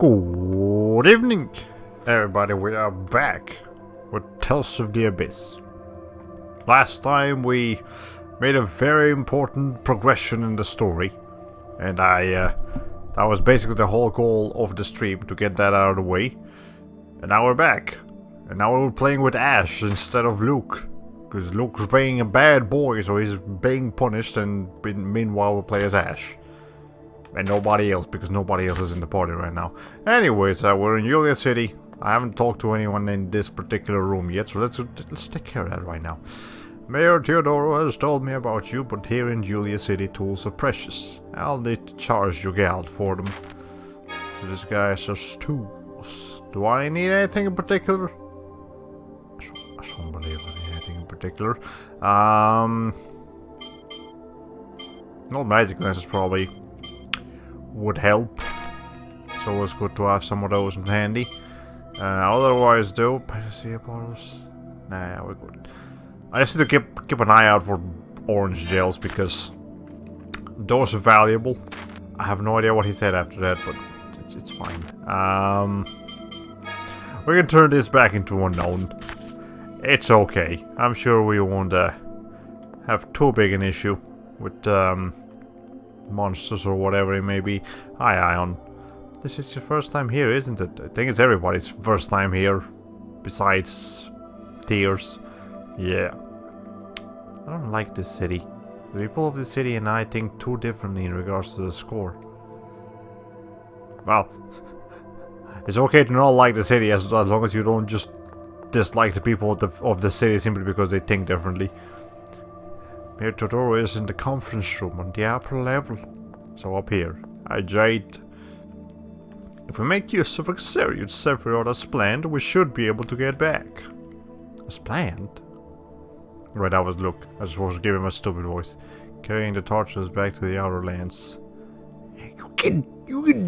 Good evening, everybody. We are back with Tales of the Abyss. Last time we made a very important progression in the story, and that was basically the whole goal of the stream, to get that out of the way. And now we're back, and now we're playing with Ash instead of Luke, because Luke's being a bad boy, so he's being punished, and meanwhile we play as Ash. And nobody else, because nobody else is in the party right now. Anyways, we're in Julia City. I haven't talked to anyone in this particular room yet, so let's take care of that right now. Mayor Teodoro has told me about you, but here in Julia City tools are precious. I'll need to charge you geld for them. So this guy says tools. Do I need anything in particular? I don't believe I need anything in particular. No magic lenses probably would help, so it's good to have some of those in handy. Otherwise though, panacea bottles, nah, we're good. I just need to keep an eye out for orange gels, because those are valuable. I have no idea what he said after that, but it's fine. We can turn this back into unknown. It's okay. I'm sure we won't have too big an issue with monsters or whatever it may be. Hi, Ion. This is your first time here, isn't it? I think it's everybody's first time here, besides Tears. Yeah. I don't like this city. The people of this city and I think too differently in regards to the score. Well, it's okay to not like the city as long as you don't just dislike the people of the city simply because they think differently. Mayor Teodoro is in the conference room on the upper level. So up here. Jade. If we make use of Xerius Sephiroth as planned, we should be able to get back. As planned? Right, that was Luke. I just was giving him a stupid voice. Carrying the torches back to the Outer Lands. You can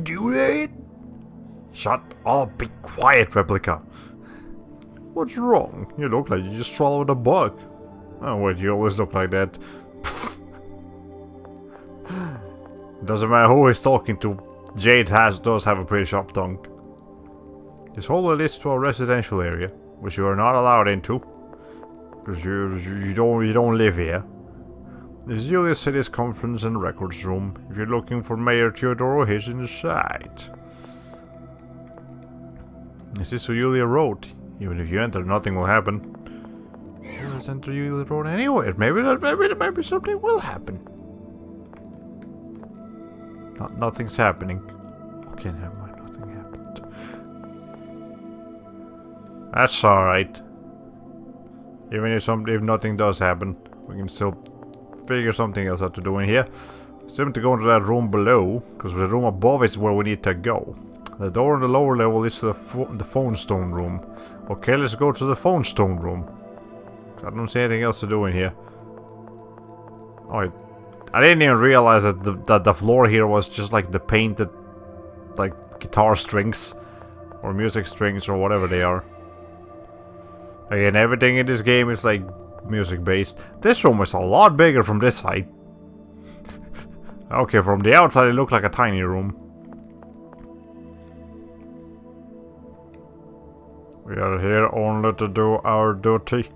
do that? Shut up, be quiet, Replica. What's wrong? You look like you just swallowed a bug. Oh wait, you always look like that. Doesn't matter who he's talking to, Jade does have a pretty sharp tongue. This hallway leads to a residential area, which you are not allowed into, because you don't live here. This is Julia City's conference and records room. If you're looking for Mayor Teodoro, he's inside. This is Julia Road. Even if you enter, nothing will happen. Let's enter Julia Road anyway. Maybe something will happen. Nothing's happening. Okay, never mind. Nothing happened. That's alright. Even if nothing does happen, we can still figure something else out to do in here. Still need to go into that room below, because the room above is where we need to go. The door on the lower level is the phone stone room. Okay, let's go to the phone stone room. I don't see anything else to do in here. Oh, I didn't even realize that the floor here was just like the painted, like, guitar strings or music strings or whatever they are. Again, everything in this game is like music based. This room is a lot bigger from this side. Okay, from the outside it looked like a tiny room. We are here only to do our duty.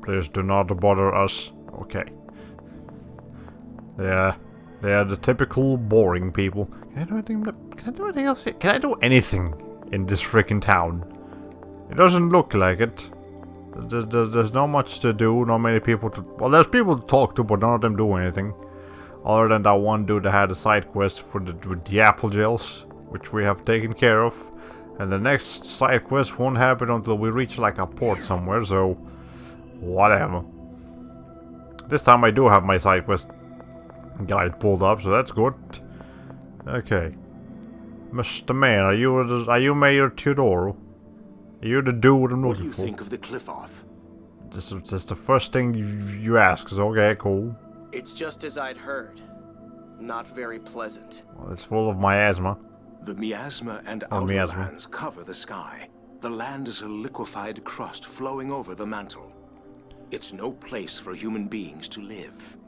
Please do not bother us. Okay. Yeah, they are the typical boring people. Can I do anything else? Can I do anything in this freaking town? It doesn't look like it. There's not much to do, not many people to... Well, there's people to talk to, but none of them do anything. Other than that one dude that had a side quest with the apple gels, which we have taken care of. And the next side quest won't happen until we reach like a port somewhere, so... Whatever. This time I do have my side quest guide pulled up, so that's good. Okay. Mr. Man, are you Mayor Teodoro? Are you the dude I'm looking for? What do you think of the cliff off? This is the first thing you ask, so okay, cool. It's just as I'd heard. Not very pleasant. Well, it's full of miasma. The miasma and outer lands cover the sky. The land is a liquefied crust flowing over the mantle. It's no place for human beings to live.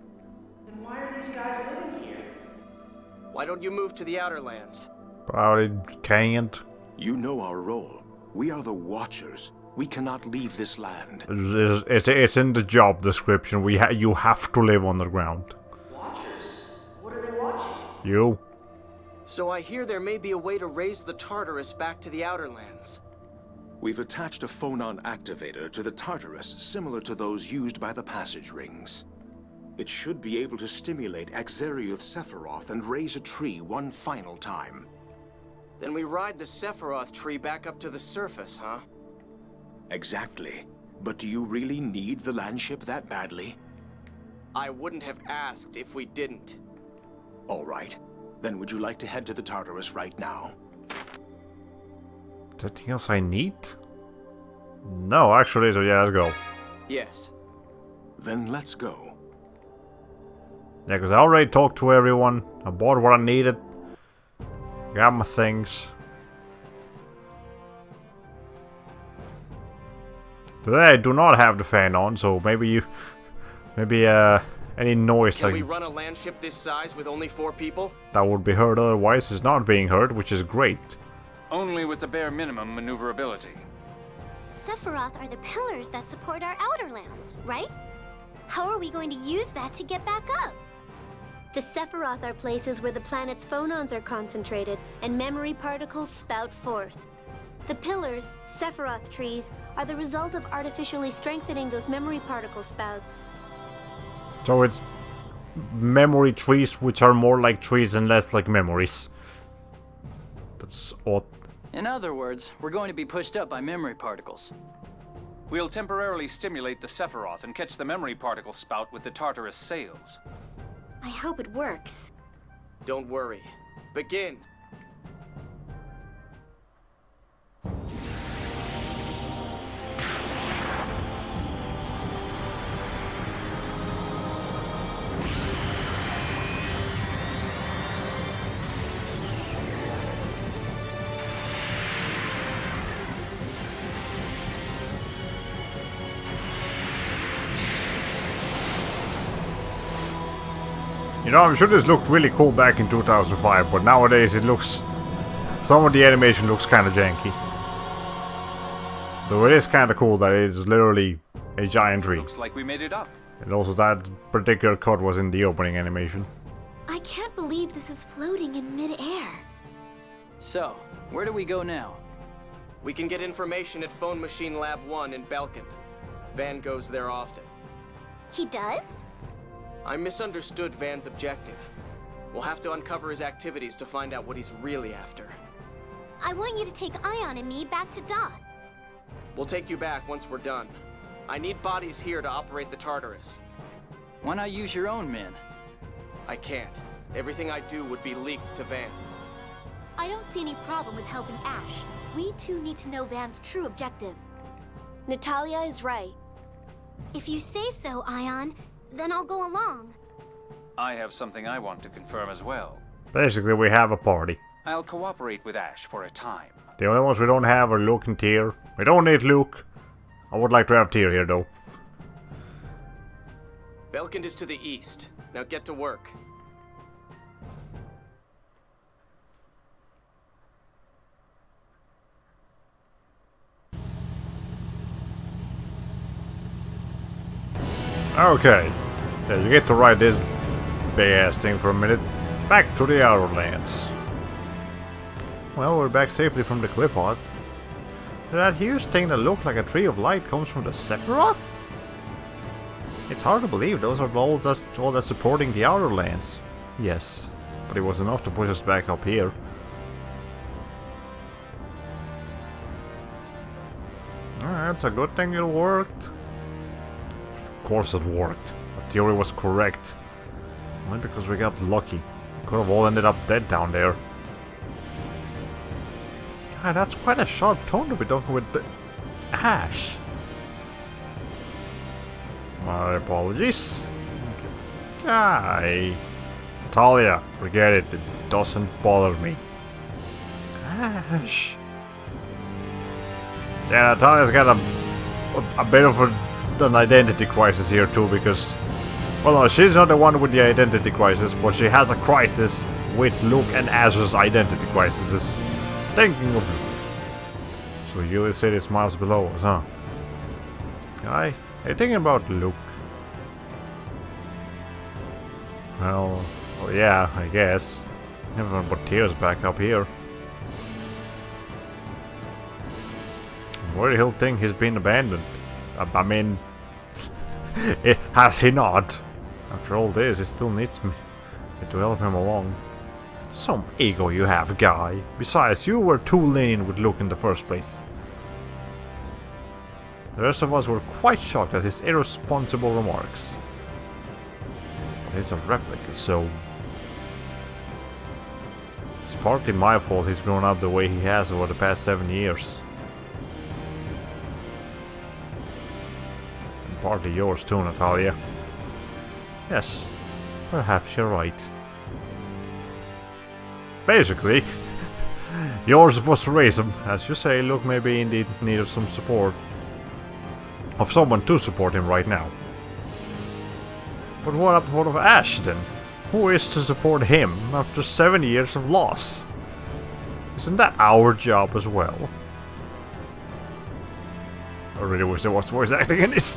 Then why are these guys living here? Why don't you move to the Outer Lands? Probably can't. You know our role. We are the Watchers. We cannot leave this land. It's in the job description. You have to live underground. Watchers? What are they watching? You? So I hear there may be a way to raise the Tartarus back to the Outer Lands. We've attached a phonon activator to the Tartarus similar to those used by the passage rings. It should be able to stimulate Axariuth Sephiroth and raise a tree one final time. Then we ride the Sephiroth tree back up to the surface, huh? Exactly. But do you really need the landship that badly? I wouldn't have asked if we didn't. All right. Then would you like to head to the Tartarus right now? Is there anything else I need? No, actually, so yeah, let's go. Yes. Then let's go. Yeah, because I already talked to everyone. I bought what I needed. Got my things. Today I do not have the fan on, so maybe any noise Can like we run a landship this size with only 4 people? that would be heard otherwise is not being heard, which is great. Only with the bare minimum maneuverability. Sephiroth are the pillars that support our outer lands, right? How are we going to use that to get back up? The Sephiroth are places where the planet's phonons are concentrated and memory particles spout forth. The pillars, Sephiroth trees, are the result of artificially strengthening those memory particle spouts. So it's memory trees which are more like trees and less like memories. That's odd. In other words, we're going to be pushed up by memory particles. We'll temporarily stimulate the Sephiroth and catch the memory particle spout with the Tartarus sails. I hope it works. Don't worry. Begin. You know, I'm sure this looked really cool back in 2005, but nowadays it looks... Some of the animation looks kind of janky. Though it is kind of cool that it is literally a giant tree. Looks like we made it up. And also that particular cut was in the opening animation. I can't believe this is floating in mid-air. So, where do we go now? We can get information at Phone Machine Lab 1 in Belkin. Van goes there often. He does? I misunderstood Van's objective. We'll have to uncover his activities to find out what he's really after. I want you to take Ion and me back to Doth. We'll take you back once we're done. I need bodies here to operate the Tartarus. Why not use your own men? I can't. Everything I do would be leaked to Van. I don't see any problem with helping Ash. We too need to know Van's true objective. Natalia is right. If you say so, Ion, then I'll go along. I have something I want to confirm as well. Basically, we have a party. I'll cooperate with Ash for a time. The only ones we don't have are Luke and Tyr. We don't need Luke. I would like to have Tyr here, though. Belkind is to the east. Now get to work. Okay. Yeah, you get to ride this big ass thing for a minute. Back to the Outer Lands. Well, we're back safely from the cliff hut. That huge thing that looked like a tree of light comes from the Sephiroth? It's hard to believe those are all that's supporting the Outer Lands. Yes, but it was enough to push us back up here. That's a good thing it worked. Of course it worked. The theory was correct. Only because we got lucky. We could have all ended up dead down there. God, that's quite a sharp tone to be talking with the Ash. My apologies. Guy. Talia, forget it. It doesn't bother me. Ash. Yeah, Natalia's got a bit of an identity crisis here too, because, well, no, she's not the one with the identity crisis, but she has a crisis with Luke and Ash's identity crisis. Thinking of Luke. So you said it's miles below us, huh? Are you thinking about Luke? Well, yeah, I guess. Never gonna put Tears back up here. Where do you think he's been abandoned? I mean, has he not? After all this, he still needs me to help him along. Some ego you have, guy. Besides, you were too lenient with Luke in the first place. The rest of us were quite shocked at his irresponsible remarks. But he's a replica, so... It's partly my fault he's grown up the way he has over the past 7 years. And partly yours too, Natalia. Yes, perhaps you're right. Basically, you're supposed to raise him. As you say, Luke may be indeed in need of some support. Of someone to support him right now. But what of Ash then? Who is to support him after 7 years of loss? Isn't that our job as well? I really wish there was voice acting in this.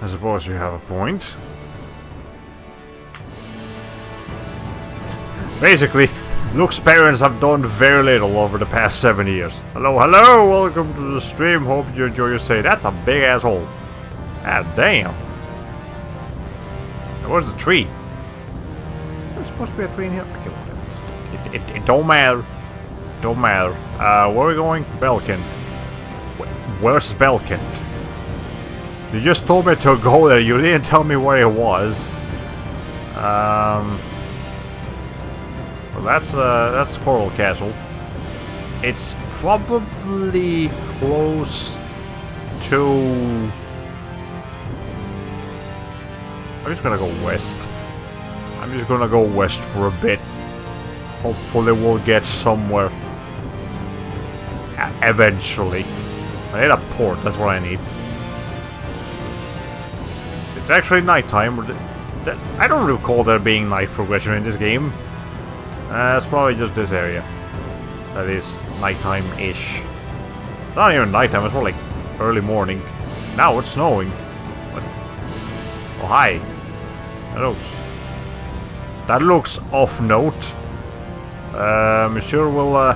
I suppose you have a point. Basically, Luke's parents have done very little over the past 7 years. Hello, welcome to the stream, hope you enjoy your stay. That's a big asshole. God damn. Where's the tree? There's supposed to be a tree in here. Okay, it don't matter. Don't matter. Where are we going? Belkent. Where's Belkent? You just told me to go there, you didn't tell me where it was. Well, that's Coral Castle. It's probably close to... I'm just gonna go west. I'm just gonna go west for a bit. Hopefully we'll get somewhere. Eventually. I need a port, that's what I need. It's actually nighttime. I don't recall there being night progression in this game. It's probably just this area. That is nighttime-ish. It's not even nighttime, it's more like early morning. Now it's snowing. What? Oh, hi. That looks off-note. I'm sure we'll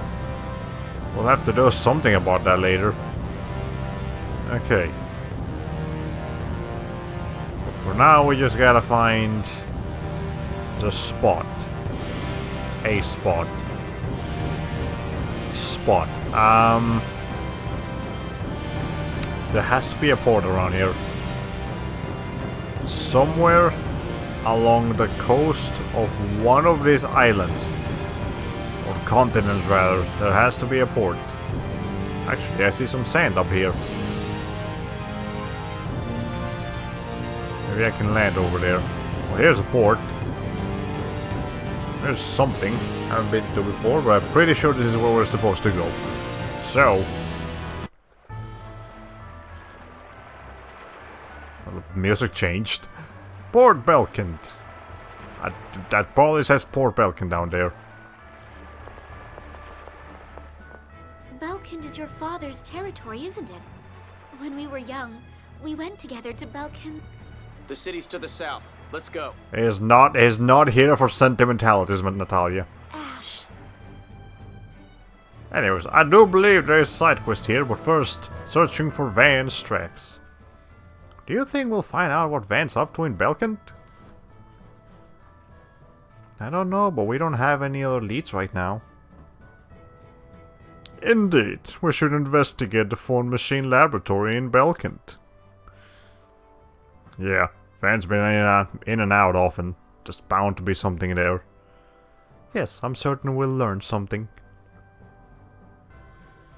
have to do something about that later. Okay. But for now, we just gotta find the spot. A spot. There has to be a port around here. Somewhere along the coast of one of these islands. Or continents rather. There has to be a port. Actually, I see some sand up here. Maybe I can land over there. Well, here's a port. There's something I haven't been to before, but I'm pretty sure this is where we're supposed to go. So... well, the music changed. Port Belkent. That probably says Port Belkent down there. Belkent is your father's territory, isn't it? When we were young, we went together to Belkent. The city's to the south. Let's go. He's not here for sentimentalities, Natalia. Ash. Anyways, I do believe there is a side quest here, but first, searching for Van's tracks. Do you think we'll find out what Van's up to in Belkent? I don't know, but we don't have any other leads right now. Indeed, we should investigate the phone machine laboratory in Belkent. Yeah, Van's been in and out often. There's bound to be something there. Yes, I'm certain we'll learn something.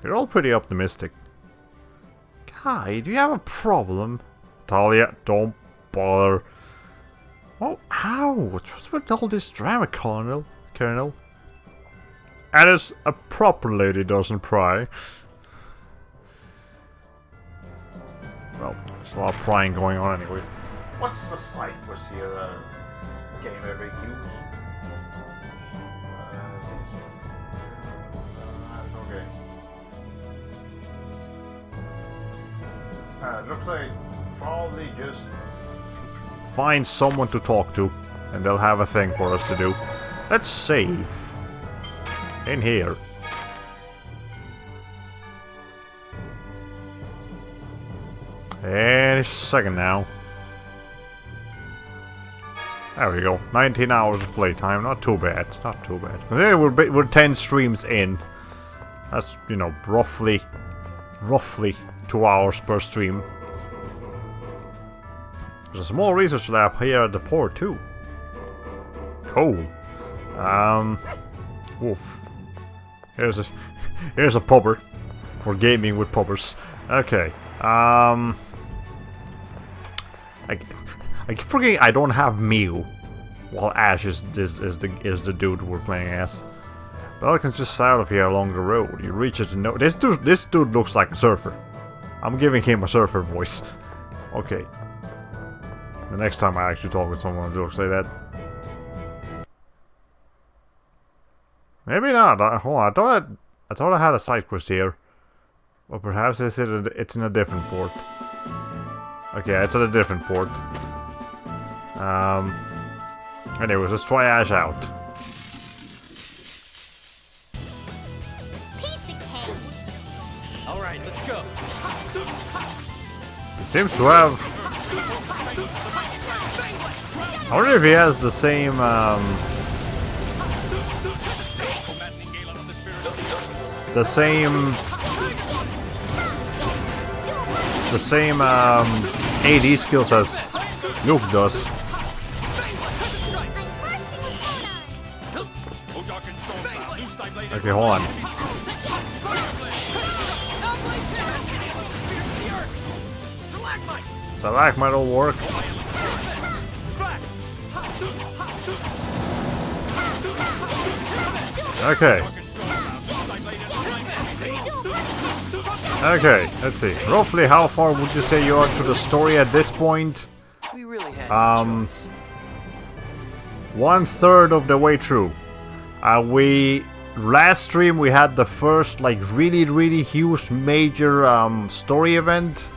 You're all pretty optimistic. Kai, do you have a problem? Talia, don't bother. Oh, ow! What's with all this drama, Colonel? Alice, a proper lady doesn't pry. Well, there's a lot of prying going on anyway. What's the side quest here? Game FAQs? Looks like probably just find someone to talk to, and they'll have a thing for us to do. Let's save. In here. And it's a second now. There we go. 19 hours of playtime. Not too bad. Not too bad. We're 10 streams in. That's, you know, roughly 2 hours per stream. There's a small research lab here at the port too. Cool. Woof. Here's a pubber for gaming with pubbers. Okay. I keep forgetting I don't have Mew, while Ash is the dude we're playing as. Pelicans just out of here along the road. You reach it to know this dude looks like a surfer. I'm giving him a surfer voice. Okay. The next time I actually talk with someone who looks like that. Maybe not. Hold on. I thought I had a side quest here. Or perhaps it's in a different port. Okay, it's at a different port. Anyways, let's try Ash out. Piece of cake. All right, let's go. He seems to have... I wonder if he has the same, The same AD skills as Luke does. Okay, hold on. Stalagmite will work. Okay. Okay, let's see. Roughly how far would you say you are to the story at this point? We really had no choice. 1/3 of the way through. Last stream we had the first like really huge major story event.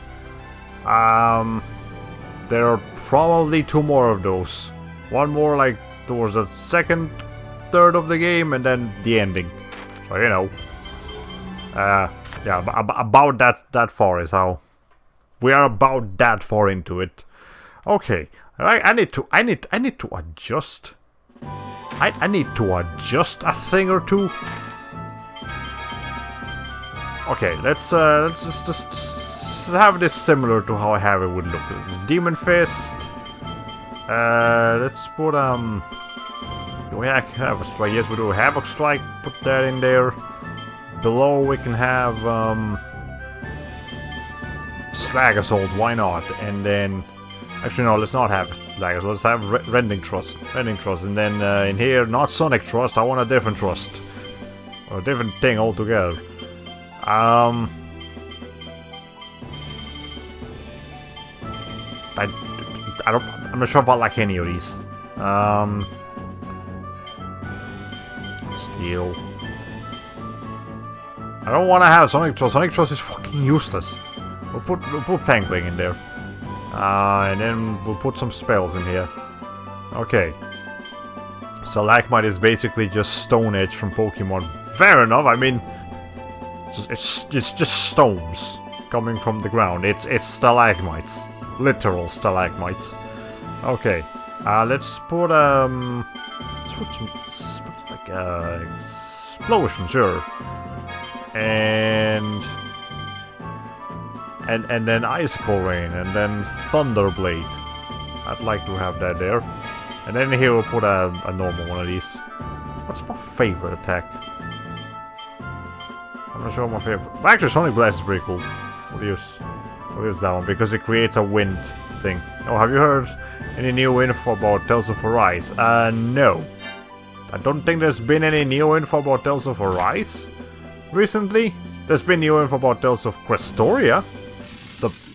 There are probably 2 more of those. One more like towards the second third of the game, and then the ending. So you know. Yeah, about that far is how we are about that far into it. Okay, I need to adjust. I need to adjust a thing or two. Okay, let's just have this similar to how I have it would look. Demon Fist. Let's put do we have a strike? Yes, we do. Havoc Strike. Put that in there. Below we can have Slag Assault, why not? And then actually no, let's not have Slag Assault, let's have Rending Thrust. And then in here, not Sonic Thrust, I want a different thrust. Or a different thing altogether. I'm not sure if I like any of these. Steel. I don't want to have Sonic Thrust. Sonic Thrust is fucking useless. We'll put Fangling in there. And then we'll put some spells in here. Okay. Stalagmite is basically just Stone Edge from Pokemon. Fair enough, I mean... It's just stones coming from the ground. It's stalagmites. Literal stalagmites. Okay. Let's put like explosion, sure. And then Icicle Rain, and then Thunderblade. I'd like to have that there. And then here we'll put a normal one of these. What's my favorite attack? I'm not sure what my favorite... Actually, Sonic Blast is pretty cool. We'll use that one, because it creates a wind thing. Oh, have you heard any new info about Tales of Arise? No. I don't think there's been any new info about Tales of Arise recently. There's been new info about Tales of Questoria.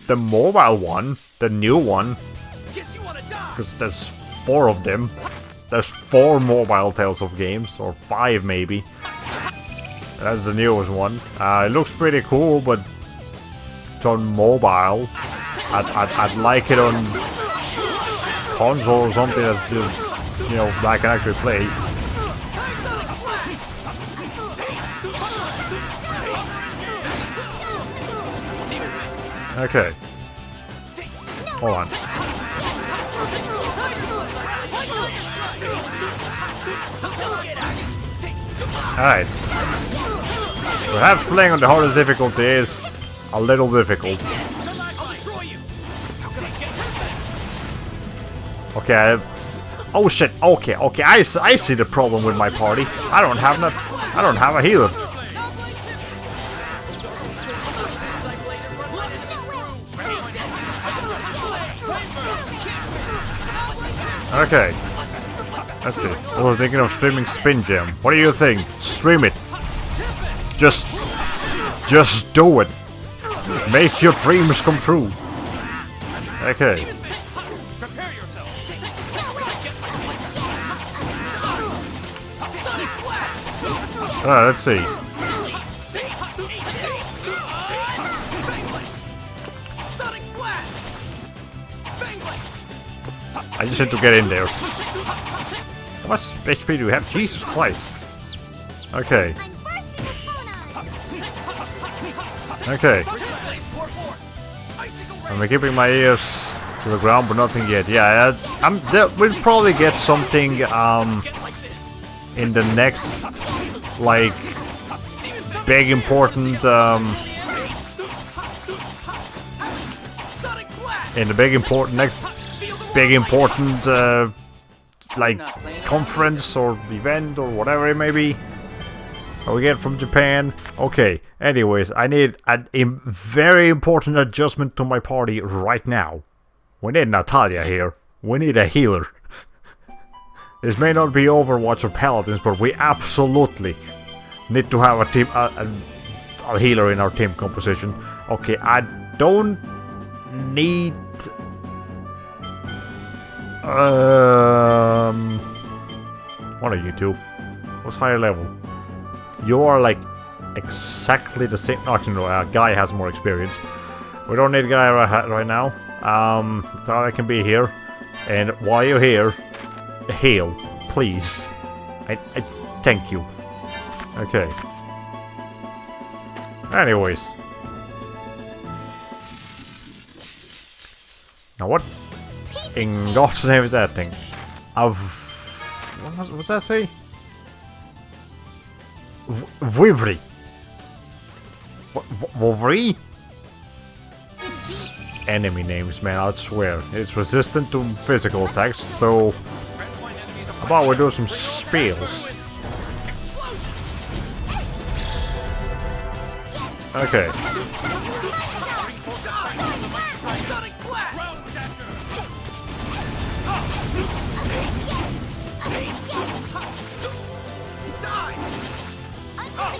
The mobile one. The new one. Because there's 4 of them. There's 4 mobile Tales of games. Or 5 maybe. That's the newest one. It looks pretty cool, but... on mobile. I'd like it on console or something that you know that I can actually play. Okay. Hold on. Alright. Perhaps playing on the hardest difficulty is a little difficult. Okay. Oh shit. Okay. I see the problem with my party. I don't have a healer. Okay. Let's see. I was thinking of streaming Spin Jam. What do you think? Stream it. Just do it. Make your dreams come true. Okay. Let's see. I just had to get in there. How much HP do we have? Jesus Christ. Okay. Okay. I'm keeping my ears to the ground, but nothing yet. Yeah, we'll probably get something in the next, like, big important next big important like conference or event or whatever it may be that we get from Japan. Okay, anyways, I need a very important adjustment to my party right now. We need Natalia here. We need a healer. This may not be Overwatch or Paladins, but we absolutely need to have a team, a healer in our team composition. Okay, I don't need one of you two. What's higher level? You are like exactly the same. Actually, no, Guy has more experience. We don't need Guy right now. Natalia can be here, and while you're here, heal, please. I thank you. Okay. Anyways. Now what in God's name is that thing? What was that say? Vivri. Vivri? Enemy names, man, I swear. It's resistant to physical attacks, so how about we do some spells? Okay.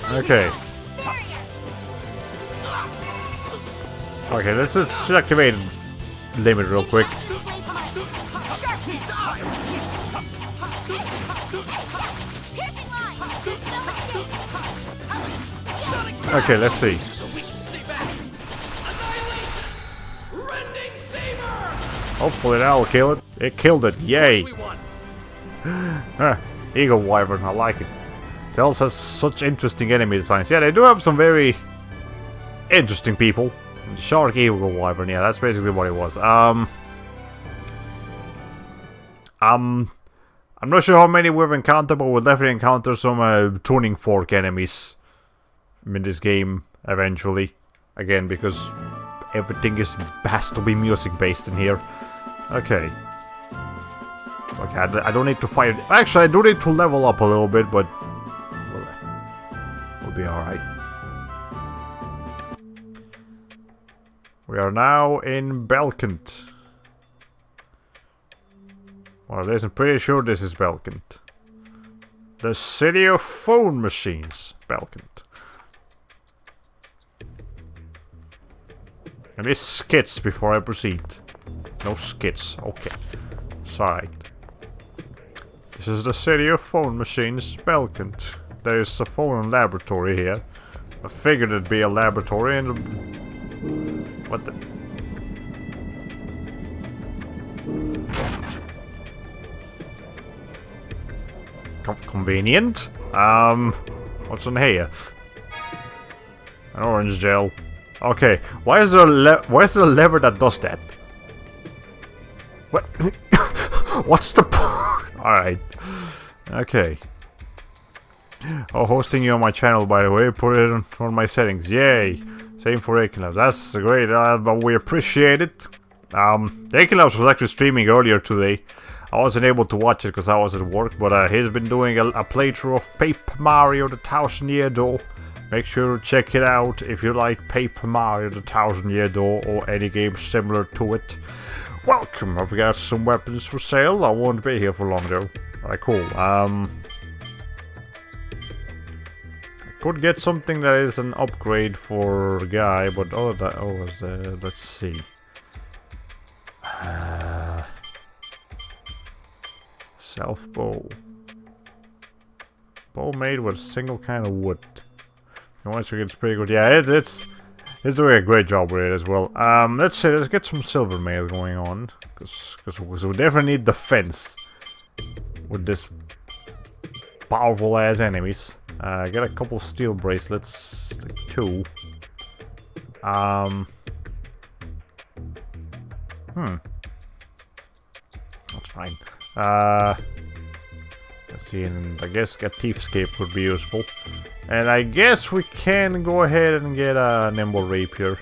Okay. Okay, let's just activate limit real quick. Okay, let's see. Hopefully that'll kill it. It killed it, yay! Eagle Wyvern, I like it. Tells us such interesting enemy designs. Yeah, they do have some very interesting people. Shark Eagle Wyvern, yeah, that's basically what it was. I'm not sure how many we've encountered, but we'll definitely encounter some tuning fork enemies in this game eventually. Again, because everything has to be music based in here. Okay. Okay, I don't need to fight. Actually, I do need to level up a little bit, but we'll be alright. We are now in Belkent. Well, at least I'm pretty sure this is Belkent. The city of phone machines, Belkent. And these skits before I proceed. No skits, okay. Sorry. This is the city of phone machines, Belkent. There is a phone laboratory here. I figured it'd be a laboratory and What the? Convenient. What's in here? An orange gel. Okay, why is there a lever that does that? What? What's the point? Alright. Okay. Oh, hosting you on my channel, by the way. Put it on my settings. Yay. Same for Akinlabs. That's great. But we appreciate it. Akinlabs was actually streaming earlier today. I wasn't able to watch it because I was at work, but he's been doing a playthrough of Paper Mario the 1000 Year Door. Make sure to check it out if you like Paper Mario the 1000 Year Door or any game similar to it. Welcome, I've got some weapons for sale. I won't be here for long though. Alright, cool. I could get something that is an upgrade for a guy, but let's see. Self bow. Bow made with a single kind of wood. Once you get it's pretty good. Yeah, it's doing a great job with it as well. Let's get some silver mail going on, because we definitely need defense with this powerful ass enemies. Get a couple steel bracelets, like 2. That's fine. Let's see, and I guess a thief's cape would be useful. And I guess we can go ahead and get a nimble rapier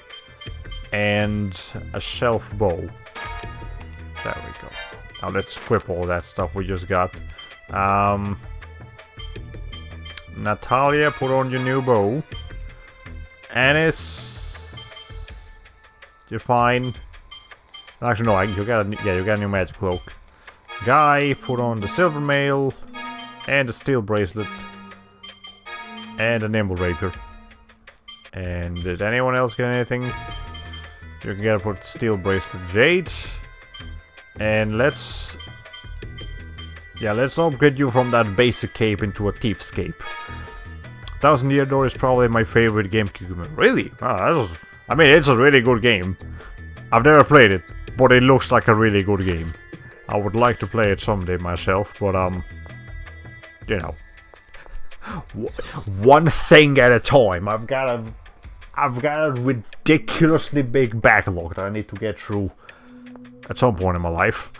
and a shelf bow. There we go. Now let's equip all that stuff we just got. Natalia, put on your new bow. Anis, you're fine. Actually, no, you got a new magic cloak. Guy, put on the silver mail and the steel bracelet and a nimble rapier. And did anyone else get anything? You can get put steel bracelet, Jade, and let's upgrade you from that basic cape into a thief's cape. 1000 Year Door is probably my favorite GameCube. Really? I mean, it's a really good game. I've never played it, but it looks like a really good game. I would like to play it someday myself, but you know, one thing at a time. I've got a ridiculously big backlog that I need to get through at some point in my life.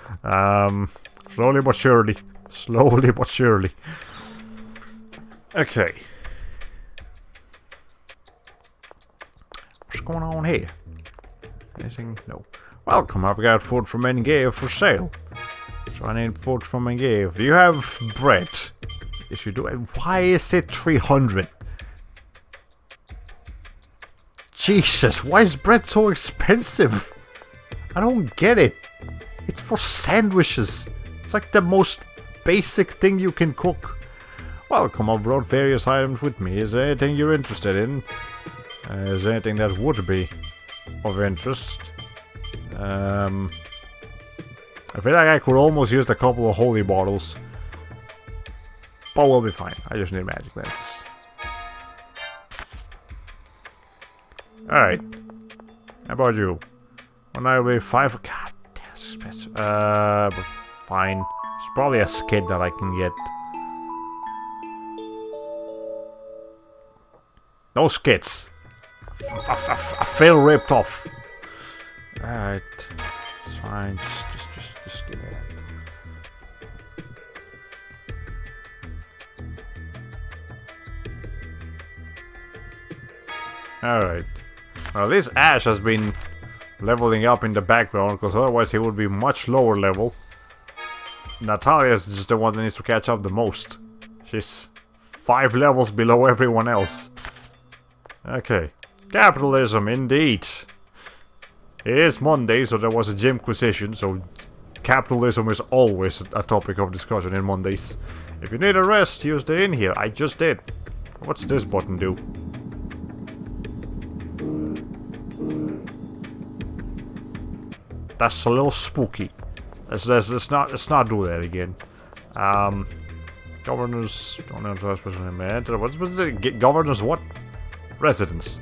Slowly but surely. Slowly but surely. Okay. What's going on here? Anything? No. Welcome, I've got food from Engave for sale. So I need food from Engave. Do you have bread? Yes, you do. Why is it 300? Jesus, why is bread so expensive? I don't get it. It's for sandwiches. It's like the most basic thing you can cook. Welcome, I've brought various items with me. Is there anything you're interested in? Is there anything that would be of interest? I feel like I could almost use a couple of holy bottles. But we'll be fine. I just need magic lenses. Alright. How about you? One I will be 5. God damn, that's expensive. But fine. It's probably a skid that I can get. No skids. I feel ripped off. Alright. It's fine. Just give me that. Alright. Well, this Ash has been leveling up in the background, because otherwise he would be much lower level. Natalia is just the one that needs to catch up the most. She's 5 levels below everyone else. Okay. Capitalism, indeed. It is Monday, so there was a Gymquisition, so capitalism is always a topic of discussion in Mondays. If you need a rest, use the in here. I just did. What's this button do? That's a little spooky. Let's not do that again. Governors don't have special enter. What's it? Governors what? Residence.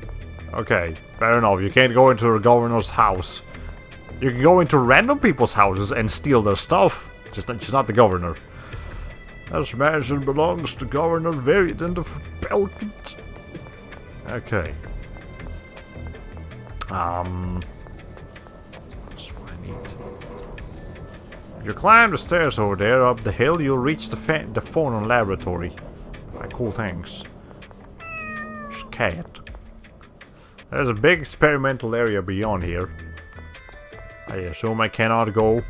Okay, fair enough. You can't go into the governor's house. You can go into random people's houses and steal their stuff. Just not the governor. This mansion belongs to Governor Variant of Belkent. Okay. That's what I need. If you climb the stairs over there up the hill, you'll reach the phonon laboratory. Alright, cool, thanks. There's a cat. There's a big experimental area beyond here. I assume I cannot go.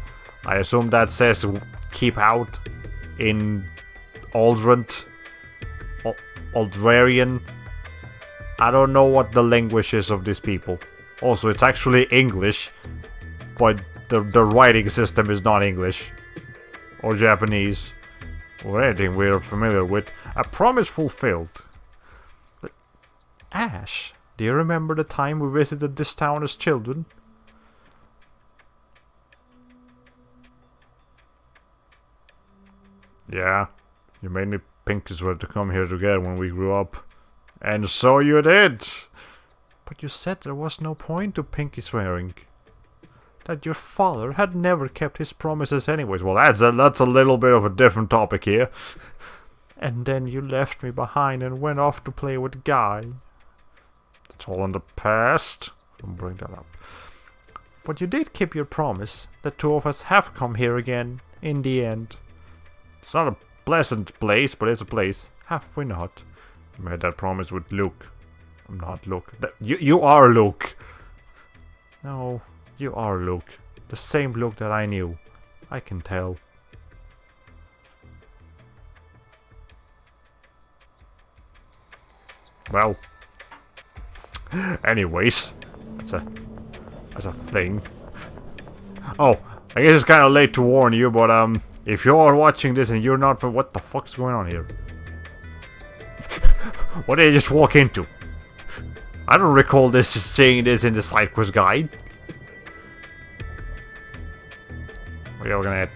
I assume that says keep out in Aldrant. Aldrarian. I don't know what the language is of these people. Also, it's actually English, but the writing system is not English. Or Japanese. Or anything we're familiar with. A promise fulfilled. But Ash, do you remember the time we visited this town as children? Yeah, you made me pinky swear to come here together when we grew up. And so you did! But you said there was no point to pinky swearing. That your father had never kept his promises anyways. Well, that's a little bit of a different topic here. And then you left me behind and went off to play with Guy. It's all in the past. Don't bring that up. But you did keep your promise. The two of us have come here again, in the end. It's not a pleasant place, but it's a place. Have we not? You made that promise with Luke. I'm not Luke. You are Luke. No, you are Luke. The same Luke that I knew. I can tell. Well. Anyways. That's a thing. Oh, I guess it's kind of late to warn you, but if you're watching this and you're not from... What the fuck's going on here? What did I just walk into? I don't recall seeing this in the side quest guide. What are you looking at?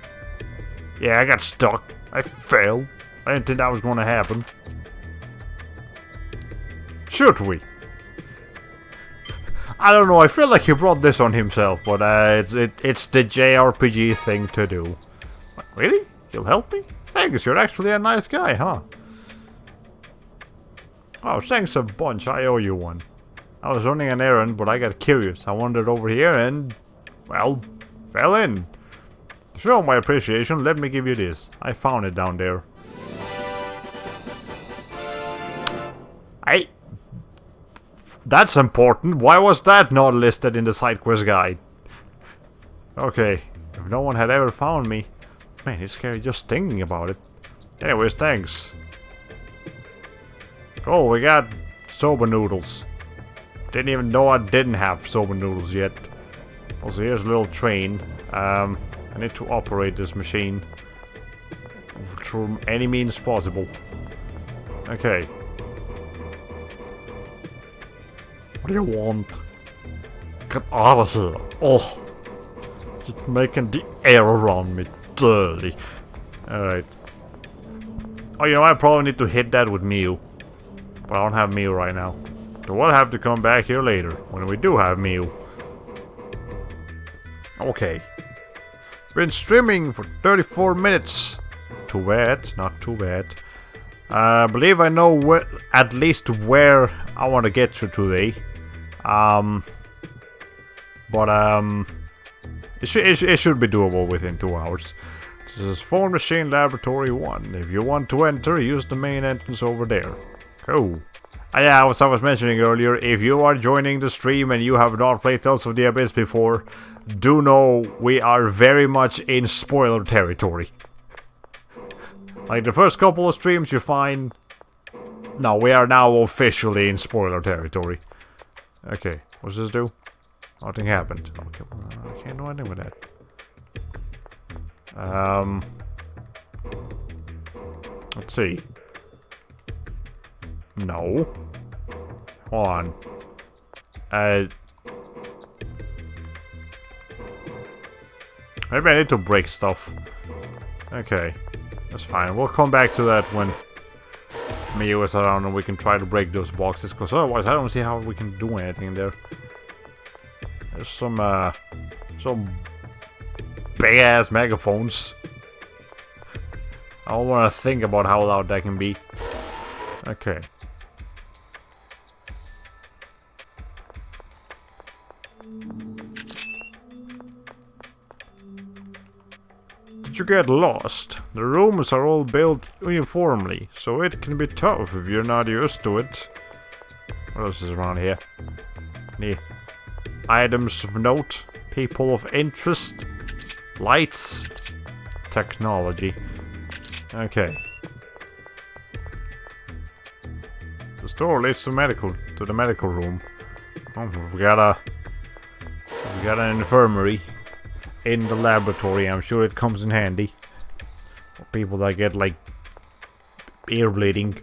Yeah, I got stuck. I failed. I didn't think that was going to happen. Should we? I don't know, I feel like he brought this on himself, but it's the JRPG thing to do. Really? You'll help me? Thanks, you're actually a nice guy, huh? Oh, thanks a bunch, I owe you one. I was running an errand, but I got curious. I wandered over here and, well, fell in. To show my appreciation, let me give you this. I found it down there. That's important. Why was that not listed in the side quest guide? Okay, if no one had ever found me... Man, it's scary just thinking about it. Anyways, thanks. Oh, we got soba noodles. Didn't even know I didn't have soba noodles yet. Also, here's a little train. I need to operate this machine through any means possible. Okay. What do you want? Get out of here. Oh. Just making the air around me dirty. Alright. Oh, you know, I probably need to hit that with Mew. But I don't have Mew right now. So we'll have to come back here later, when we do have Mew. Okay. Been streaming for 34 minutes. Too bad, not too bad. I believe I know at least where I want to get to today. It should be doable within 2 hours. This is Phone Machine Laboratory 1. If you want to enter, use the main entrance over there. Cool. Yeah, as I was mentioning earlier, if you are joining the stream and you have not played Tales of the Abyss before, do know we are very much in spoiler territory. Like the first couple of streams you find... No, we are now officially in spoiler territory. Okay, what's this do? Nothing happened. Okay, well, I can't do anything with that. Let's see. No. Hold on. Maybe I need to break stuff. Okay. That's fine. We'll come back to that when Mio is around and we can try to break those boxes, because otherwise I don't see how we can do anything there. There's some big ass megaphones. I don't want to think about how loud that can be. Okay. Did you get lost? The rooms are all built uniformly, so it can be tough if you're not used to it. What else is around here? Any items of note? People of interest? Lights? Technology. Okay. The store leads to the medical room. Oh, we got an infirmary in the laboratory. I'm sure it comes in handy for people that get like ear bleeding.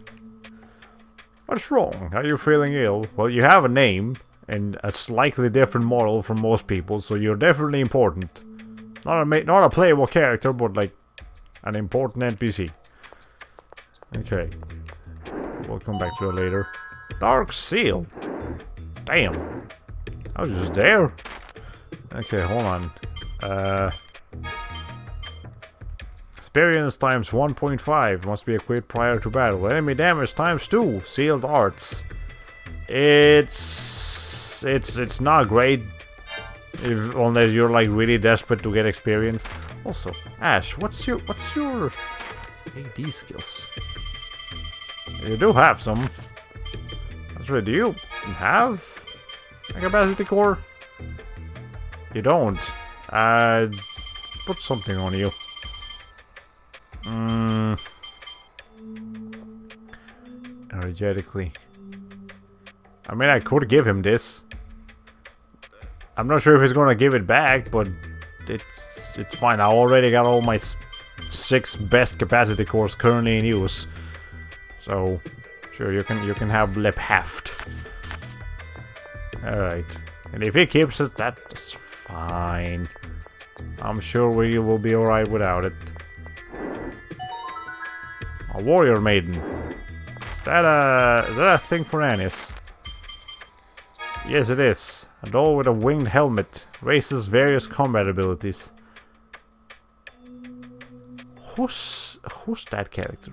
What's wrong? Are you feeling ill? Well, you have a name and a slightly different model from most people, so you're definitely important. Not a playable character, but like an important NPC. Okay. We'll come back to it later. Dark Seal. Damn. I was just there. Okay, hold on. Experience times 1.5 must be equipped prior to battle. Enemy damage times 2. Sealed arts. It's not great unless you're like really desperate to get experience. Also, Ash, what's your AD skills? You do have some. That's right. Do you have a capacity core? You don't. Put something on you. Energetically. I mean, I could give him this. I'm not sure if he's gonna give it back, but it's fine. I already got all my 6 best capacity cores currently in use. So, sure, you can have lip heft. Alright. And if he keeps it, that's fine. I'm sure we will be alright without it. A warrior maiden. Is that a thing for Anis? Yes, it is. A doll with a winged helmet. Raises various combat abilities. Who's that character?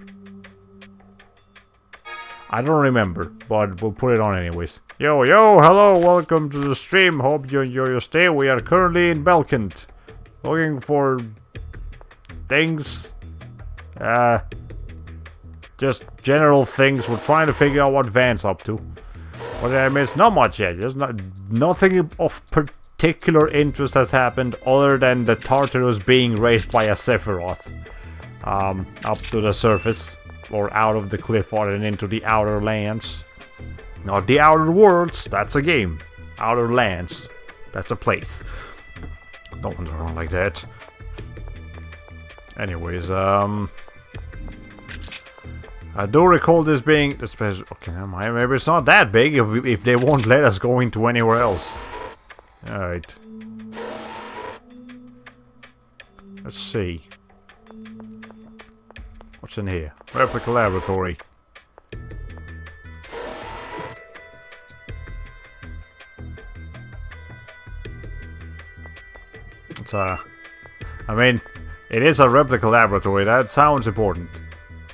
I don't remember, but we'll put it on anyways. Yo, hello, welcome to the stream. Hope you enjoy your stay. We are currently in Belkent. Looking for things. Just general things. We're trying to figure out what Van's up to. What did I miss? Not much yet. There's nothing of particular interest has happened other than the Tartarus being raised by a Sephiroth. Up to the surface. Or out of the cliff and into the outer lands. Not the outer worlds, that's a game. Outer lands, that's a place. Don't wander around like that. Anyways, I do recall this being the special. Okay, never mind. Maybe it's not that big if they won't let us go into anywhere else. Alright. Let's see. What's in here? Replica laboratory. It's I mean, it is a replica laboratory. That sounds important.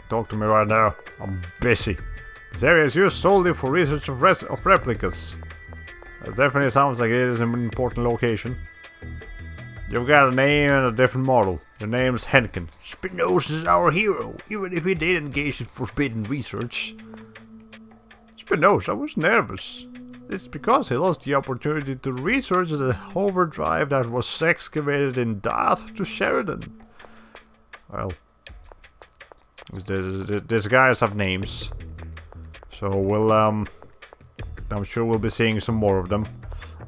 Talk to me right now. I'm busy. This area is used solely for research of replicas. That definitely sounds like it is an important location. You've got a name and a different model. Your name's Henkin. Spinoza's our hero, even if he did engage in forbidden research. Spinoza was nervous. It's because he lost the opportunity to research the overdrive that was excavated in Darth to Sheridan. Well, these guys have names. So we'll, I'm sure we'll be seeing some more of them.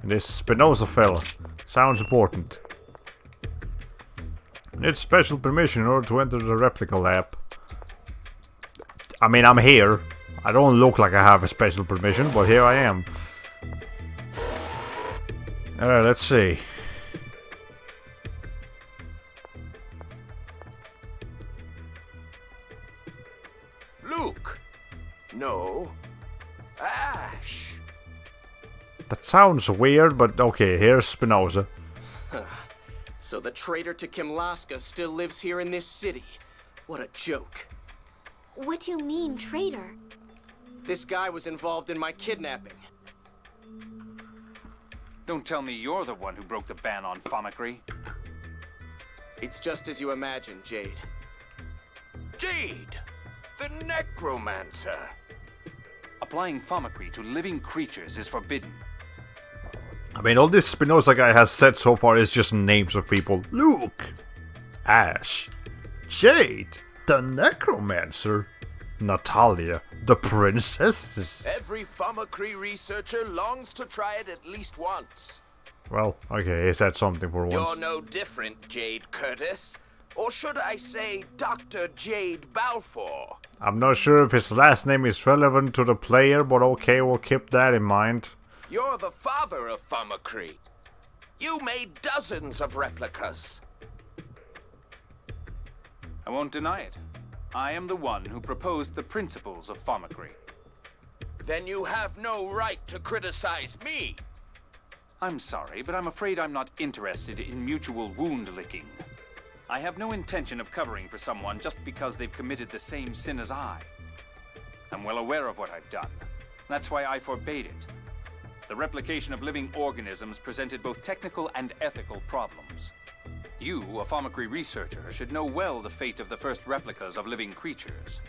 And this Spinoza fella sounds important. Need special permission in order to enter the replica lab. I mean, I'm here. I don't look like I have a special permission, but here I am. Alright, let's see. Luke! No. Ash. That sounds weird, but okay, here's Spinoza. So the traitor to Kimlaska still lives here in this city. What a joke. What do you mean, traitor? This guy was involved in my kidnapping. Don't tell me you're the one who broke the ban on Famicry. It's just as you imagine, Jade. Jade, the necromancer. Applying Famicry to living creatures is forbidden. I mean, all this Spinoza guy has said so far is just names of people. Luke, Ash, Jade, the necromancer, Natalia, the princess. Every Famicry researcher longs to try it at least once. Well, okay, he said something for once. You're no different, Jade Curtis. Or should I say Dr. Jade Balfour? I'm not sure if his last name is relevant to the player, but okay, we'll keep that in mind. You're the father of Famicry. You made dozens of replicas. I won't deny it. I am the one who proposed the principles of Famicry. Then you have no right to criticize me. I'm sorry, but I'm afraid I'm not interested in mutual wound licking. I have no intention of covering for someone just because they've committed the same sin as I. I'm well aware of what I've done. That's why I forbade it. The replication of living organisms presented both technical and ethical problems. You, a Famicry researcher, should know well the fate of the first replicas of living creatures.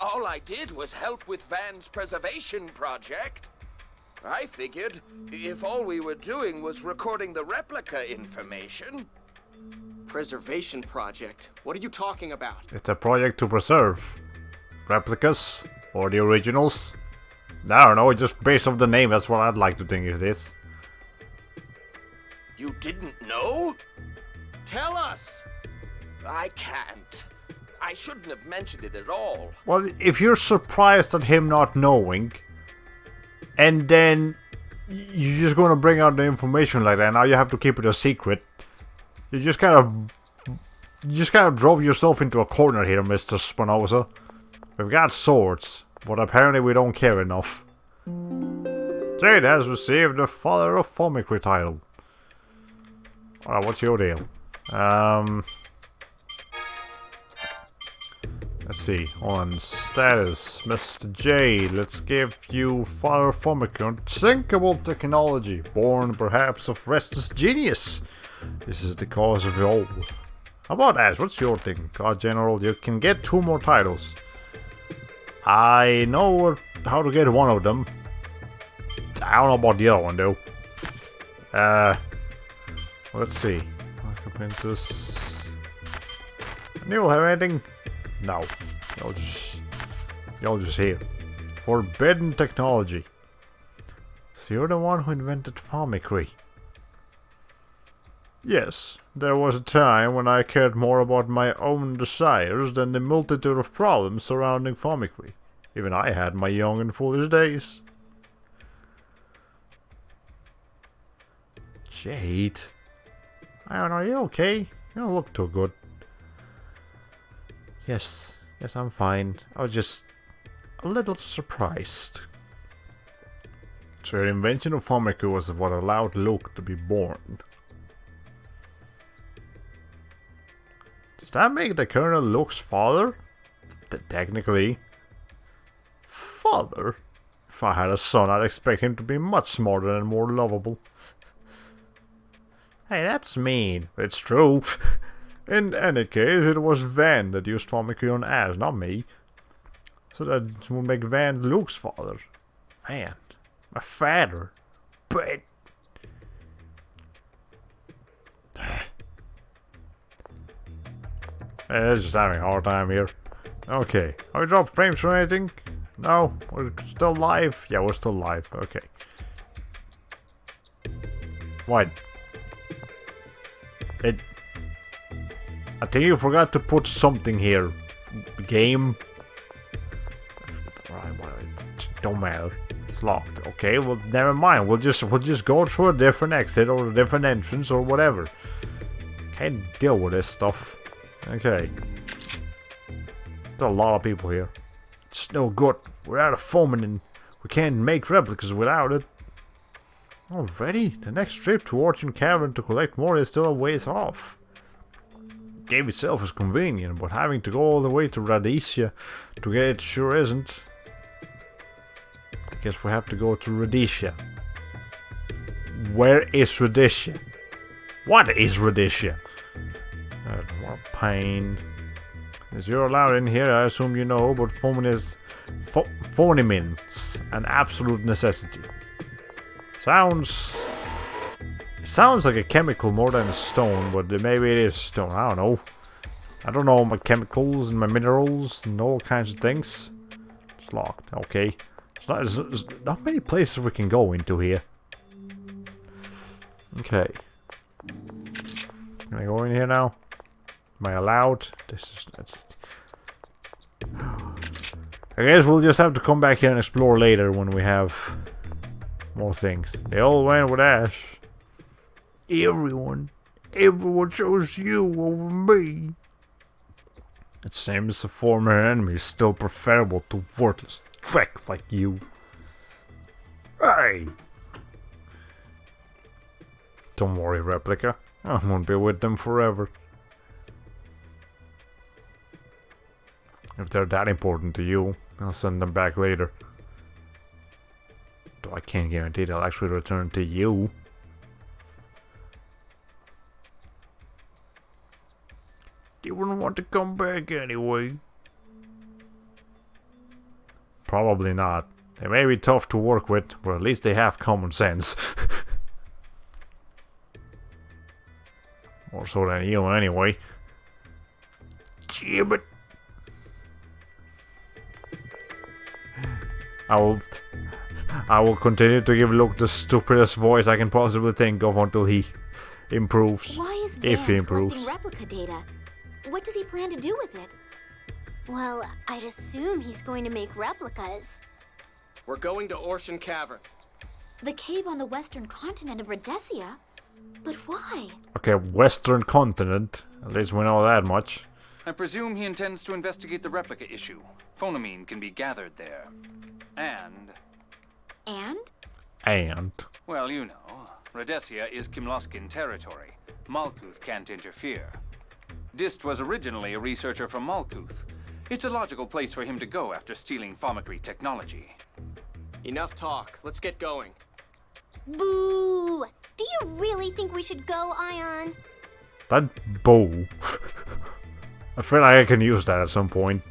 All I did was help with Van's preservation project. I figured if all we were doing was recording the replica information. Preservation project? What are you talking about? It's a project to preserve replicas or the originals. I don't know, just based off the name, that's what I'd like to think it is. You didn't know? Tell us! I can't. I shouldn't have mentioned it at all. Well, if you're surprised at him not knowing, and then you're just gonna bring out the information like that, now you have to keep it a secret. You just kind of drove yourself into a corner here, Mr. Spinoza. We've got swords, but apparently we don't care enough. Jade has received the Father of Famicry title. Alright, what's your deal? Let's see, on status, Mr. J, let's give you Father of Famicry, unthinkable technology, born perhaps of restless genius. This is the cause of it all. How about Ash, what's your thing? God General, you can get 2 more titles. I know how to get one of them. I don't know about the other one though. Let's see. Princess. Anyone have anything? No. Y'all just here. Forbidden technology. So you're the one who invented Famicry. Yes, there was a time when I cared more about my own desires than the multitude of problems surrounding Famicry. Even I had my young and foolish days. Jade. I don't know, are you okay? You don't look too good. Yes, I'm fine. I was just a little surprised. So your invention of Famicry was what allowed Luke to be born. Does that make the Colonel Luke's father? Technically. Father? If I had a son, I'd expect him to be much smarter and more lovable. Hey, that's mean, but it's true. In any case, it was Van that used Famicry on Ash, not me. So that would make Van Luke's father. Van. My father. But... just having a hard time here. Okay. Have we dropped frames or anything? No? We're still live? Yeah, we're still live. Okay. What? I think you forgot to put something here. Game. Don't matter. It's locked. Okay, well never mind. We'll just go through a different exit or a different entrance or whatever. Can't deal with this stuff. Okay. still a lot of people here. It's no good. We're out of foaming and we can't make replicas without it. Already? The next trip to Orchard Cavern to collect more is still a ways off. The game itself is convenient, but having to go all the way to Rhodesia to get it sure isn't. I guess we have to go to Rhodesia. Where is Rhodesia? What is Rhodesia? What a pain. As you're allowed in here, I assume you know, but foaming is phonimin's an absolute necessity. Sounds like a chemical more than a stone, but maybe it is stone. I don't know. I don't know my chemicals and my minerals and all kinds of things. It's locked. Okay. There's not many places we can go into here. Okay. Can I go in here now? Am I allowed? I guess we'll just have to come back here and explore later when we have more things. They all went with Ash. Everyone chose you over me. It seems the former enemy is still preferable to worthless dreck like you. Hey! Don't worry, Replica. I won't be with them forever. If they're that important to you, I'll send them back later. Though I can't guarantee they'll actually return to you. They wouldn't want to come back anyway. Probably not. They may be tough to work with, but at least they have common sense. More so than you, anyway. Damn it. I will continue to give Luke the stupidest voice I can possibly think of until he improves. Why is if he Van improves. collecting replica data? What does he plan to do with it? Well, I'd assume he's going to make replicas. We're going to Orchard Cavern. The cave on the western continent of Rhodesia? But why? Okay, Western continent. At least we know that much. I presume he intends to investigate the replica issue. Phonamine can be gathered there. And? Well, you know, Rhodesia is Kimloskin territory. Malkuth can't interfere. Dist was originally a researcher from Malkuth. It's a logical place for him to go after stealing Thaumacrine technology. Enough talk. Let's get going. Boo! Do you really think we should go, Ion? That bow. I feel like I can use that at some point.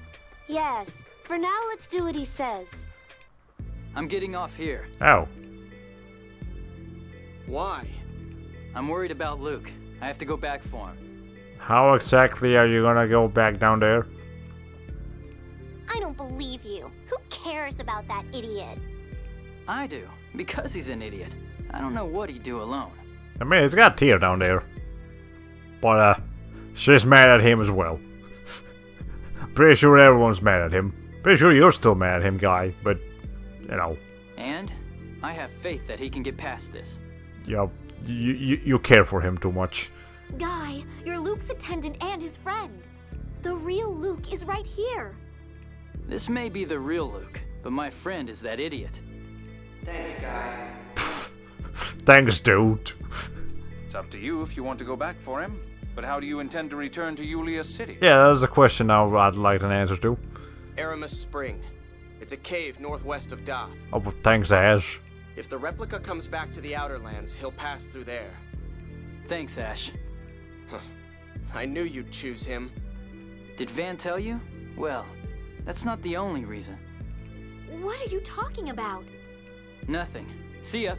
Yes. For now, let's do what he says. I'm getting off here. Oh. Why? I'm worried about Luke. I have to go back for him. How exactly are you gonna go back down there? I don't believe you. Who cares about that idiot? I do, because he's an idiot. I don't know what he'd do alone. I mean, he's got Tear down there. But, she's mad at him as well. Pretty sure everyone's mad at him. Pretty sure you're still mad at him, Guy, but, you know. And I have faith that he can get past this. Yeah, you care for him too much. Guy, you're Luke's attendant and his friend. The real Luke is right here. This may be the real Luke, but my friend is that idiot. Thanks, Guy. Thanks, dude. It's up to you if you want to go back for him. But how do you intend to return to Yulia City? Yeah, that's a question now I'd like an answer to. Aramis Spring. It's a cave northwest of Doth. Oh, but thanks, Ash. If the replica comes back to the Outer Lands, he'll pass through there. Thanks, Ash. I knew you'd choose him. Did Van tell you? Well, that's not the only reason. What are you talking about? Nothing. See ya.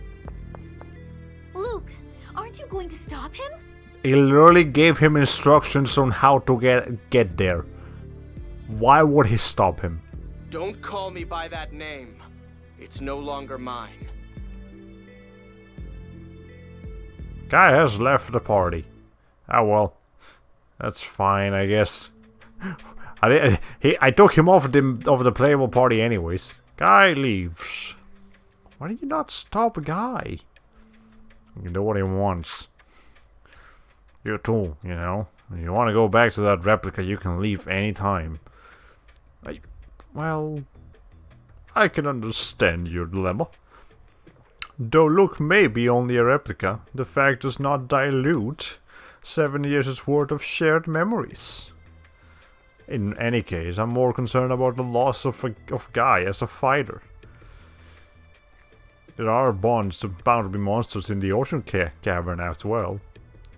Luke, aren't you going to stop him? He literally gave him instructions on how to get there. Why would he stop him? Don't call me by that name. It's no longer mine. Guy has left the party. Oh well. That's fine, I guess. I took him off the playable party anyways. Guy leaves. Why do you not stop a guy? You can do what he wants. You too, you know. If you want to go back to that replica, you can leave anytime. Well, I can understand your dilemma. Though Luke may be only a replica, the fact does not dilute 7 years' worth of shared memories. In any case, I'm more concerned about the loss of Guy as a fighter. There are bound to be monsters in the ocean cavern as well.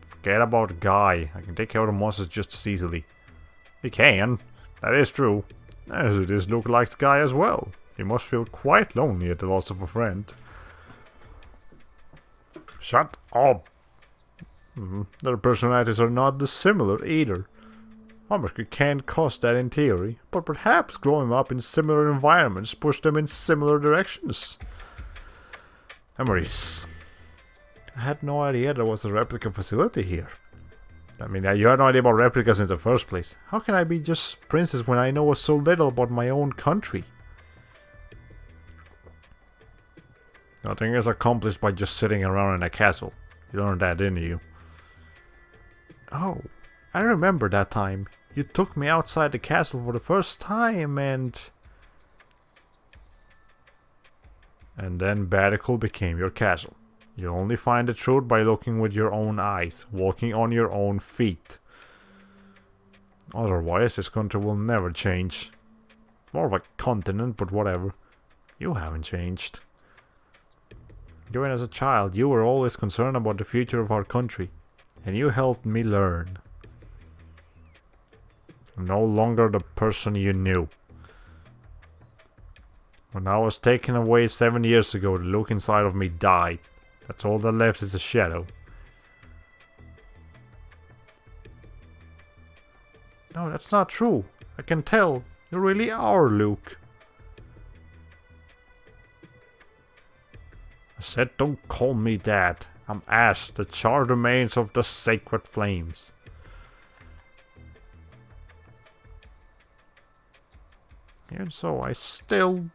Forget about Guy, I can take care of the monsters just as easily. He can, that is true. As it is, Luke likes Guy as well. He must feel quite lonely at the loss of a friend. Shut up! Their personalities are not dissimilar either. Homework can't cause that in theory, but perhaps growing up in similar environments pushed them in similar directions. Memories. I had no idea there was a replica facility here. I mean, you had no idea about replicas in the first place. How can I be just princess when I know so little about my own country? Nothing is accomplished by just sitting around in a castle. You learned that, didn't you? Oh, I remember that time. You took me outside the castle for the first time and then Badical became your castle. You only find the truth by looking with your own eyes, walking on your own feet. Otherwise, this country will never change. More of a continent, but whatever. You haven't changed. Even as a child, you were always concerned about the future of our country, and you helped me learn. I'm no longer the person you knew. When I was taken away 7 years ago, the Luke inside of me died. That's all that left is a shadow. No, that's not true. I can tell. You really are Luke. I said don't call me that. I'm Ash, the charred remains of the sacred flames. And so I still...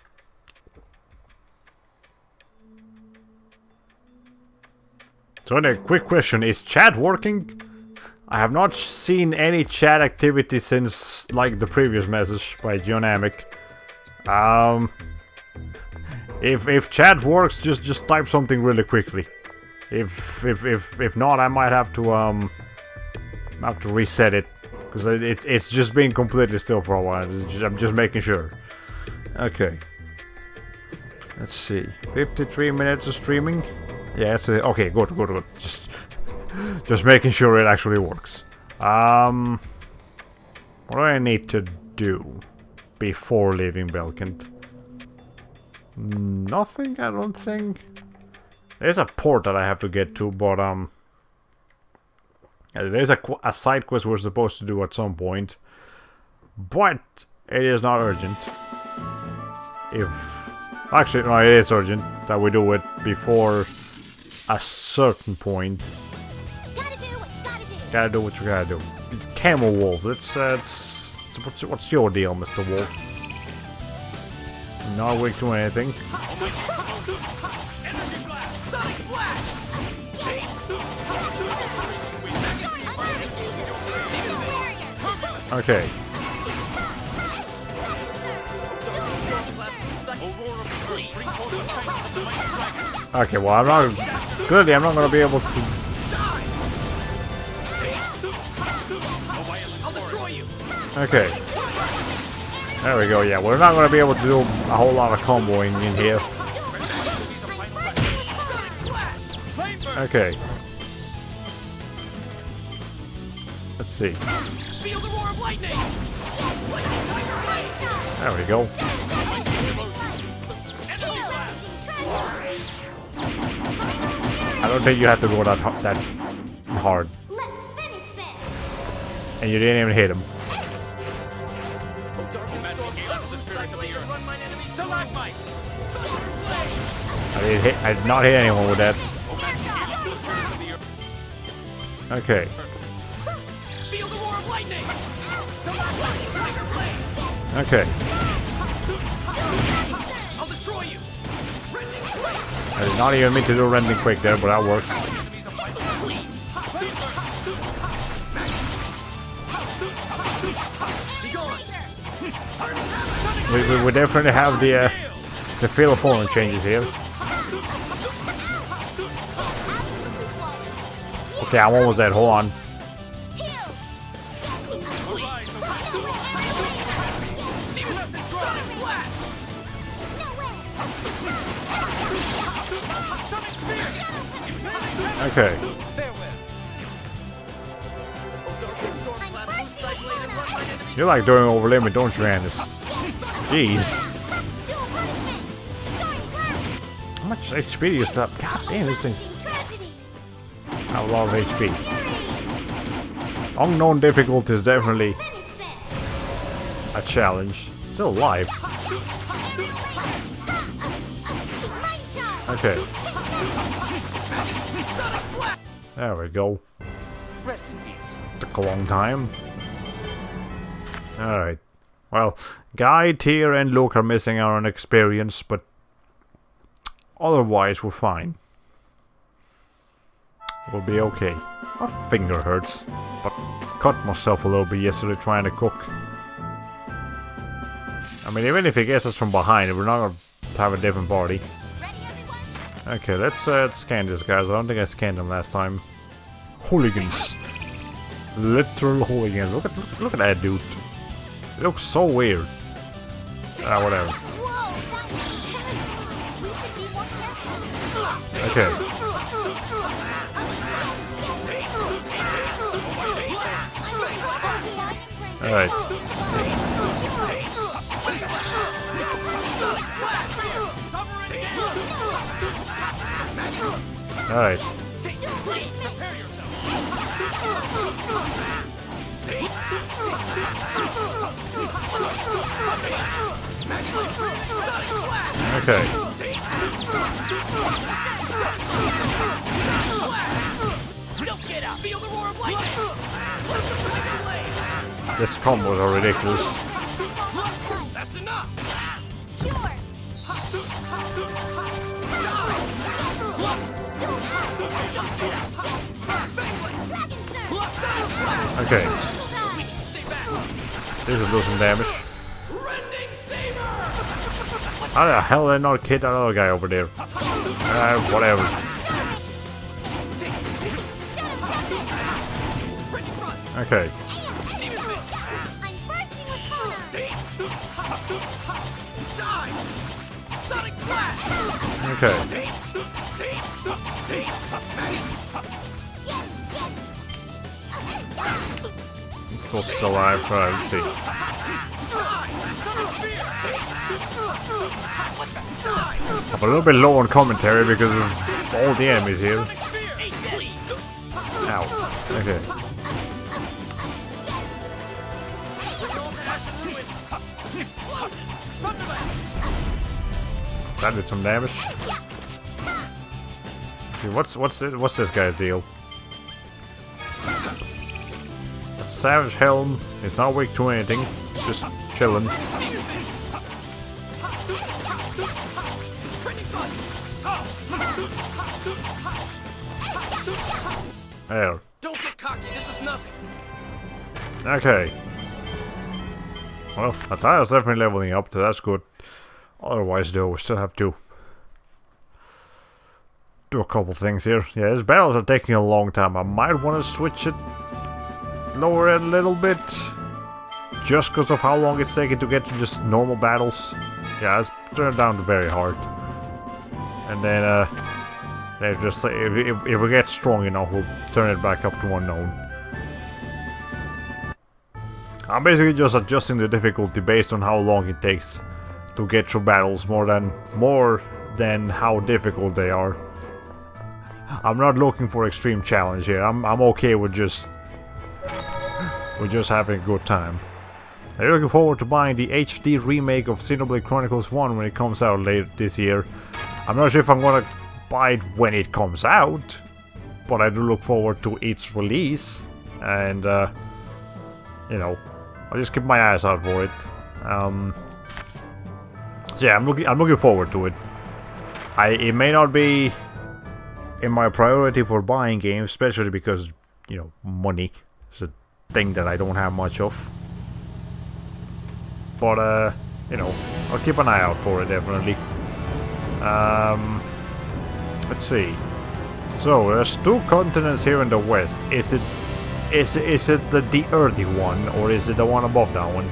So a quick question, is chat working? I have not seen any chat activity since like the previous message by Geonamic. If chat works, just type something really quickly. If not, I might have to reset it, because it's just been completely still for a while. I'm just making sure. Okay. Let's see. 53 minutes of streaming. Yeah, it's okay. Good. Just making sure it actually works. What do I need to do before leaving Belkent? Nothing, I don't think. There's a port that I have to get to, but there's a side quest we're supposed to do at some point, but it is not urgent. Actually, no, it is urgent that we do it before a certain point. Gotta do what you gotta do. It's Camel Wolf. What's your deal, Mr. Wolf? Not weak to anything. Okay. Okay, well, clearly I'm not gonna be able to... Okay. There we go, yeah, we're not gonna be able to do a whole lot of comboing in here. Okay. Let's see. There we go. I don't think you have to go that hard. Let's finish this. And you didn't even hit him. I did not hit anyone with that. Okay. Okay. I did not even mean to do rending quick there, but that works. We definitely have the feel of honor changes here. Okay, I'm almost dead. Hold on. Okay. You like doing over limit, don't you, Andis? Jeez. How much HP do you stop? God damn, these things have a lot of HP. Unknown difficulty is definitely a challenge. Still alive. Okay. There we go. Rest in peace. Took a long time. Alright. Well, Guy, Tyr, and Luke are missing out on experience, but otherwise we're fine. We'll be okay. My finger hurts, but cut myself a little bit yesterday trying to cook. I mean, even if he gets us from behind, we're not gonna have a different party. Okay, let's scan these guys. I don't think I scanned them last time. Hooligans. Literal hooligans. Look at that dude. It looks so weird. Whatever. Okay. Alright. Alright. Okay. This combos are ridiculous. That's enough. Okay. This will do some damage. How the hell did I not hit that other guy over there? Whatever. Okay. Okay. I'm still alive. Let's see. I'm a little bit low on commentary because of all the enemies here. Ow. Okay. That did some damage. Okay, what's this guy's deal? A savage helm. He's not weak to anything. Just chilling. There. Don't get cocky. This is nothing. Okay. Well, Ataya's definitely leveling up, so that's good. Otherwise, though, we still have to do a couple things here. Yeah, these battles are taking a long time. I might want to switch it, lower it a little bit, just because of how long it's taking to get to just normal battles. Yeah, let's turn it down to very hard. And then, just if we get strong enough, we'll turn it back up to unknown. I'm basically just adjusting the difficulty based on how long it takes to get through battles, more than how difficult they are. I'm not looking for extreme challenge here. I'm okay with just having a good time. I'm looking forward to buying the HD remake of Xenoblade Chronicles 1 when it comes out later this year. I'm not sure if I'm gonna buy it when it comes out, but I do look forward to its release, and you know, I'll just keep my eyes out for it. So yeah, I'm looking forward to it. It may not be in my priority for buying games, especially because, you know, money is a thing that I don't have much of. But you know, I'll keep an eye out for it, definitely. Let's see. So, there's 2 continents here in the west. Is it the earthy one, or is it the one above that one?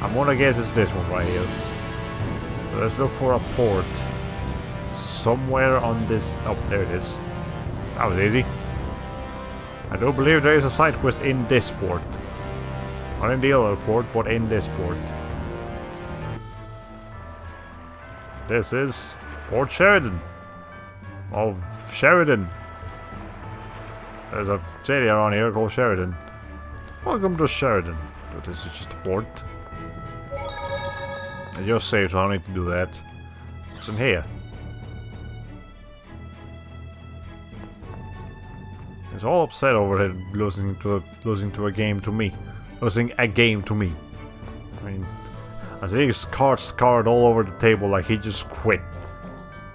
I'm gonna guess it's this one right here. So let's look for a port. Somewhere on this... Oh, there it is. That was easy. I do believe there is a side quest in this port. Not in the other port, but in this port. This is Port Sheridan. Of Sheridan. There's a city around here called Sheridan. Welcome to Sheridan. But this is just a port. I just saved, so I don't need to do that. What's in here? He's all upset over here losing to a game to me. Losing a game to me. I mean, I see his cards scarred all over the table like he just quit.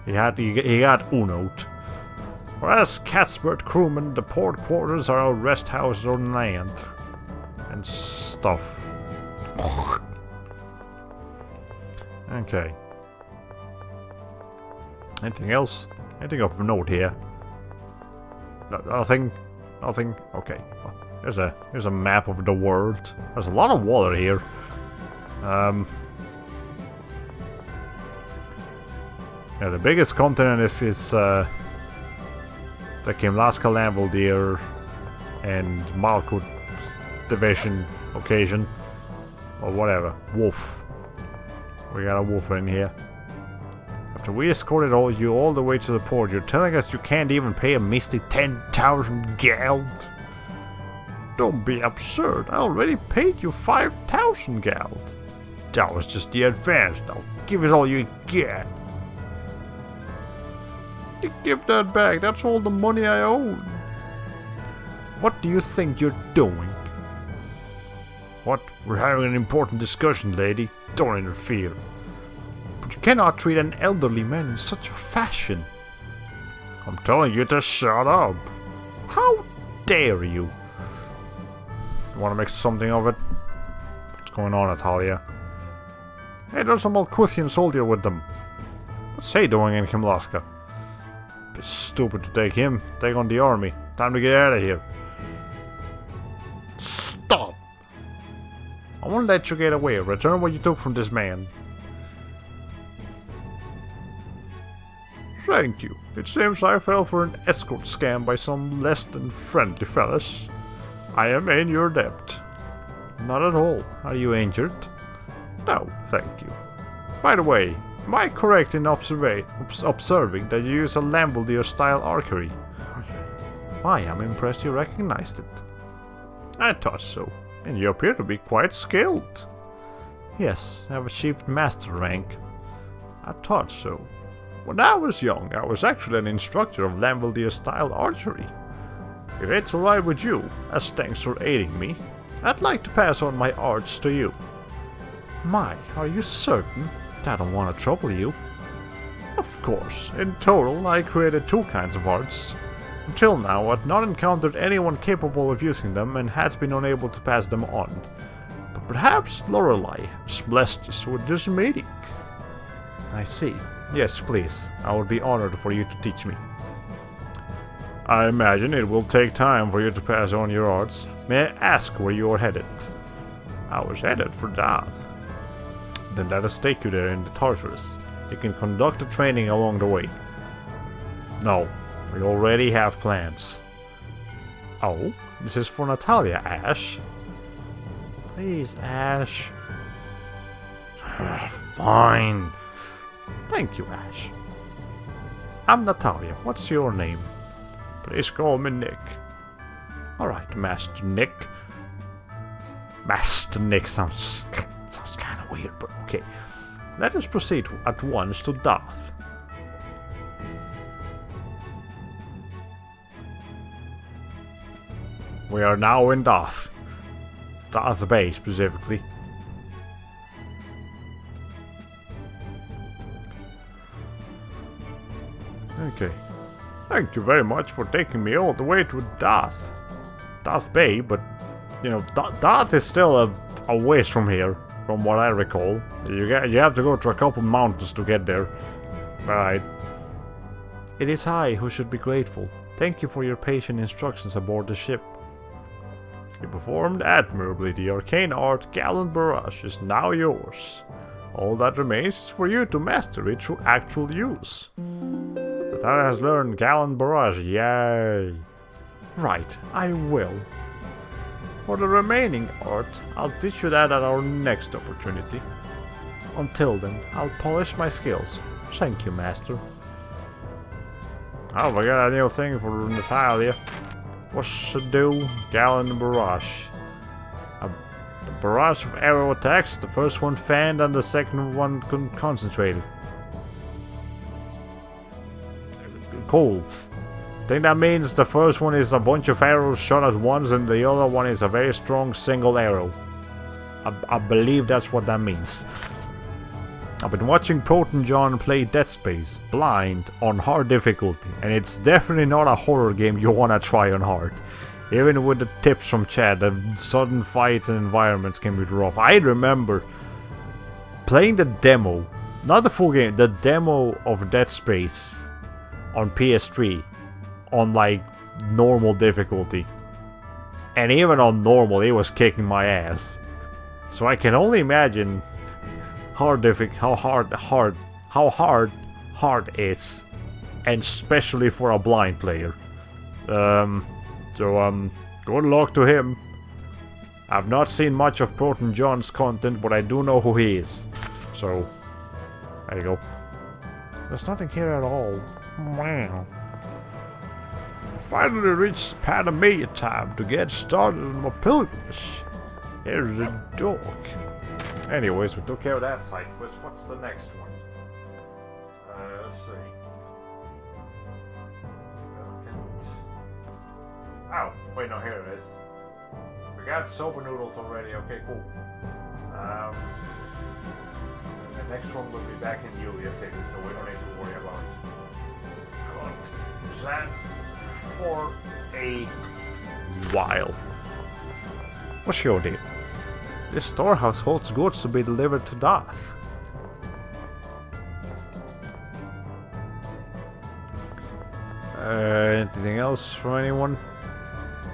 He got Uno'd. Whereas Catsbird crewmen, the port quarters are our rest houses on land. And stuff. Okay. Anything else? Anything of note here? Nothing. Okay. Well, here's a map of the world. There's a lot of water here. Yeah, the biggest continent is the Kimlaska Lambaldir and Malkut division occasion. Or whatever. Wolf. We got a wolf in here. After we escorted you all the way to the port, you're telling us you can't even pay a misty 10,000 geld? Don't be absurd. I already paid you 5,000 geld. That was just the advance. Now give us all you get. Give that back. That's all the money I own. What do you think you're doing? What? We're having an important discussion, lady. Don't interfere. But you cannot treat an elderly man in such a fashion. I'm telling you to shut up. How dare you? You want to make something of it? What's going on, Natalia? Hey, there's a Malkuthian soldier with them. What's he doing in Kimlaska? It's stupid to take him. Take on the army. Time to get out of here. Stop! I won't let you get away. Return what you took from this man. Thank you. It seems I fell for an escort scam by some less than friendly fellas. I am in your debt. Not at all. Are you injured? No, thank you. By the way, am I correct in observing that you use a Lambaldir-style archery? I am impressed you recognized it. I thought so. And you appear to be quite skilled. Yes, I have achieved master rank. I thought so. When I was young, I was actually an instructor of Lambaldir-style archery. If it's alright with you, as thanks for aiding me, I'd like to pass on my arts to you. My, are you certain? I don't want to trouble you. Of course, in total I created 2 kinds of arts. Until now, I'd not encountered anyone capable of using them and had been unable to pass them on. But perhaps Lorelei has blessed us with this meeting. I see. Yes, please. I would be honored for you to teach me. I imagine it will take time for you to pass on your arts. May I ask where you are headed? I was headed for Darth. Then let us take you there in the Tartarus. You can conduct the training along the way. No. We already have plans. Oh, this is for Natalia, Ash. Please, Ash. Fine. Thank you, Ash. I'm Natalia. What's your name? Please call me Nick. Alright, Master Nick. Master Nick sounds kind of weird, but okay. Let us proceed at once to Darth. We are now in Darth. Darth Bay, specifically. Okay. Thank you very much for taking me all the way to Darth Bay, but, you know, Darth is still a ways from here. from what I recall. You have to go through a couple mountains to get there. Alright. It is I who should be grateful. Thank you for your patient instructions aboard the ship. You performed admirably. The arcane art Gallant Barrage is now yours. All that remains is for you to master it through actual use. The Tyler has learned Gallant Barrage, yay! Right, I will. For the remaining art, I'll teach you that at our next opportunity. Until then, I'll polish my skills. Thank you, Master. Oh, we got a new thing for Natalia. What's to do? Gallant Barrage. The barrage of arrow attacks, the first one fanned and the second one concentrated. Cool. I think that means the first one is a bunch of arrows shot at once and the other one is a very strong single arrow. I believe that's what that means. I've been watching Proton John play Dead Space blind on hard difficulty, and it's definitely not a horror game you wanna try on hard. Even with the tips from Chad, the sudden fights and environments can be rough. I remember playing the demo, not the full game, the demo of Dead Space on PS3 on like normal difficulty. And even on normal, it was kicking my ass. So I can only imagine how hard is, and especially for a blind player. So good luck to him. I've not seen much of Proton John's content, but I do know who he is. So there you go. There's nothing here at all. Wow. Finally reached Panamia time to get started on my pilgrimage. Here's the dock. Anyways, we took care of that side quest. What's the next one? Let's see. Oh, wait, no, here it is. We got soba noodles already. Okay, cool. The next one will be back in Yulia City, so we don't need to worry about that for a while. What's your deal? This storehouse holds goods to be delivered to Darth. Anything else from anyone?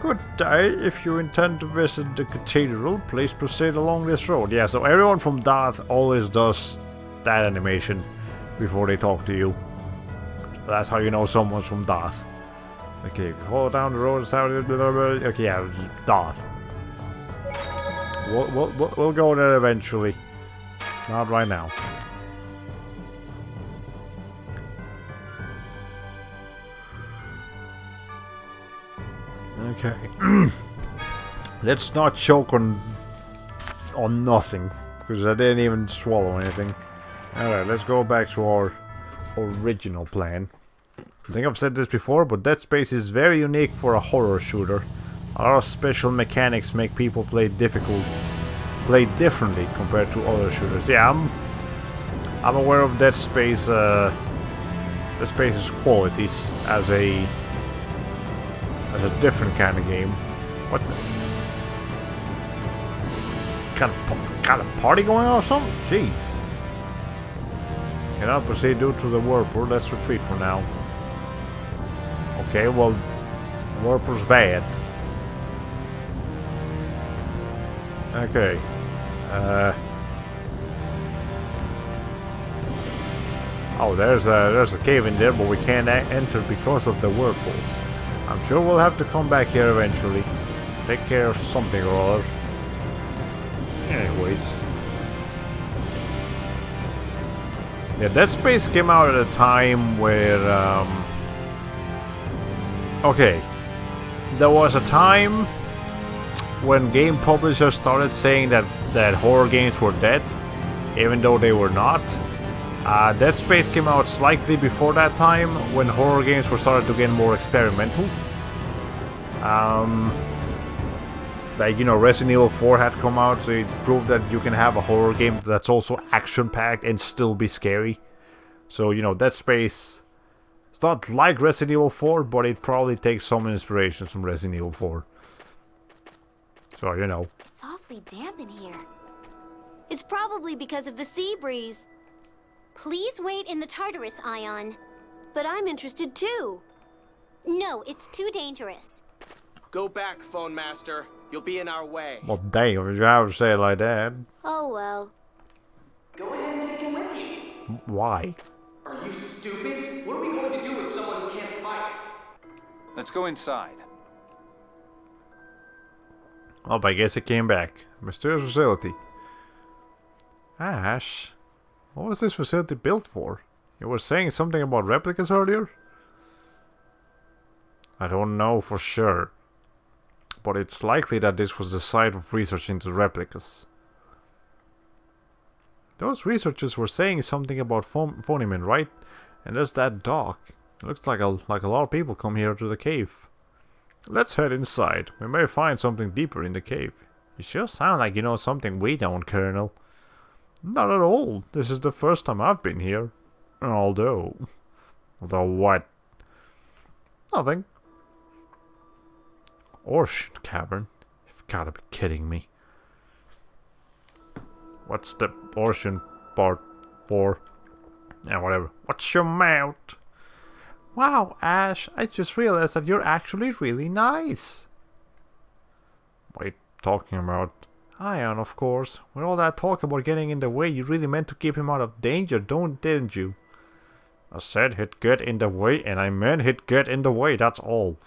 Good day. If you intend to visit the cathedral, please proceed along this road. Yeah, so everyone from Darth always does that animation before they talk to you. That's how you know someone's from Darth. Okay, follow down the road. Okay, yeah, Darth. We'll go there eventually. Not right now. Okay. Let's not choke on nothing, because I didn't even swallow anything. Alright, let's go back to our original plan. I think I've said this before, but Dead Space is very unique for a horror shooter. A lot of special mechanics make people play differently compared to other shooters. Yeah, I'm aware of Dead Space's qualities as a different kind of game. What the kind of party going on or something? Jeez. Cannot proceed due to the whirlpool. Let's retreat for now. Okay, well, whirlpool's bad. Okay. Oh, there's a cave in there, but we can't enter because of the whirlpools. I'm sure we'll have to come back here eventually. Take care of something or other. Anyways. Yeah, Dead Space came out at a time where, okay. There was a time when game publishers started saying that horror games were dead, even though they were not. Dead Space came out slightly before that time, when horror games were started to get more experimental. Like, you know, Resident Evil 4 had come out, so it proved that you can have a horror game that's also action-packed and still be scary. So, you know, Dead Space, it's not like Resident Evil 4, but it probably takes some inspiration from Resident Evil 4. So, you know. It's awfully damp in here. It's probably because of the sea breeze. Please wait in the Tartarus, Ion. But I'm interested too. No, it's too dangerous. Go back, Phone Master. You'll be in our way. Well, damn, if you have to say it like that. Oh well. Go ahead and take him with you. Why? Are you stupid? What are we going to do with someone who can't fight? Let's go inside. Oh, but I guess it came back. Mysterious facility. Ash, what was this facility built for? You were saying something about replicas earlier? I don't know for sure, but it's likely that this was the site of research into replicas. Those researchers were saying something about Phonyman, right? And there's that dock. It looks like a lot of people come here to the cave. Let's head inside. We may find something deeper in the cave. You sure sound like you know something we don't, Colonel. Not at all. This is the first time I've been here. Although what? Nothing. Ocean Cavern? You've gotta be kidding me. What's the ocean part for? Yeah, whatever. What's your mouth? Wow, Ash, I just realized that you're actually really nice. What are you talking about? Ion, of course. With all that talk about getting in the way, you really meant to keep him out of danger, didn't you? I said he'd get in the way, and I meant he'd get in the way, that's all.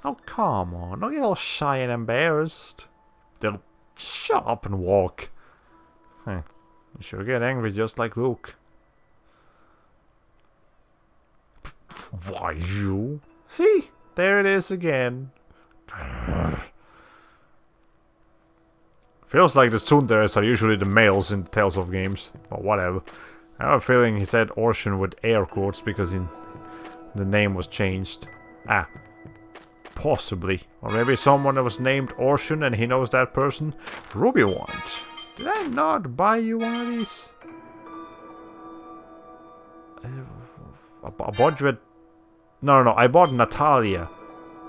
Oh, come on, don't get all shy and embarrassed. They'll shut up and walk. You sure get angry just like Luke. Why, you? See? There it is again. Feels like the tsunderes are usually the males in Tales of games. But whatever. I have a feeling he said ocean with air quotes because the name was changed. Ah. Possibly. Or maybe someone that was named Ocean and he knows that person. Ruby wants. Did I not buy you one of these? I bought you a... No, I bought Natalia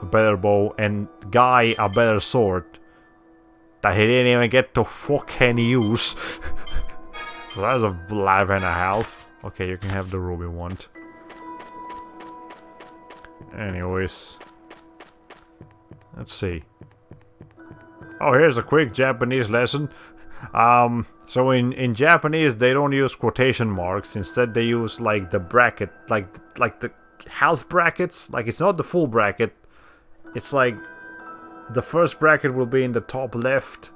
a better bow and Guy a better sword. That he didn't even get to fucking use. So that's a life and a half. Okay, you can have the ruby one. Anyways. Let's see. Oh, here's a quick Japanese lesson. So in Japanese they don't use quotation marks. Instead they use like the bracket, like the half brackets. Like it's not the full bracket. It's like the first bracket will be in the top left,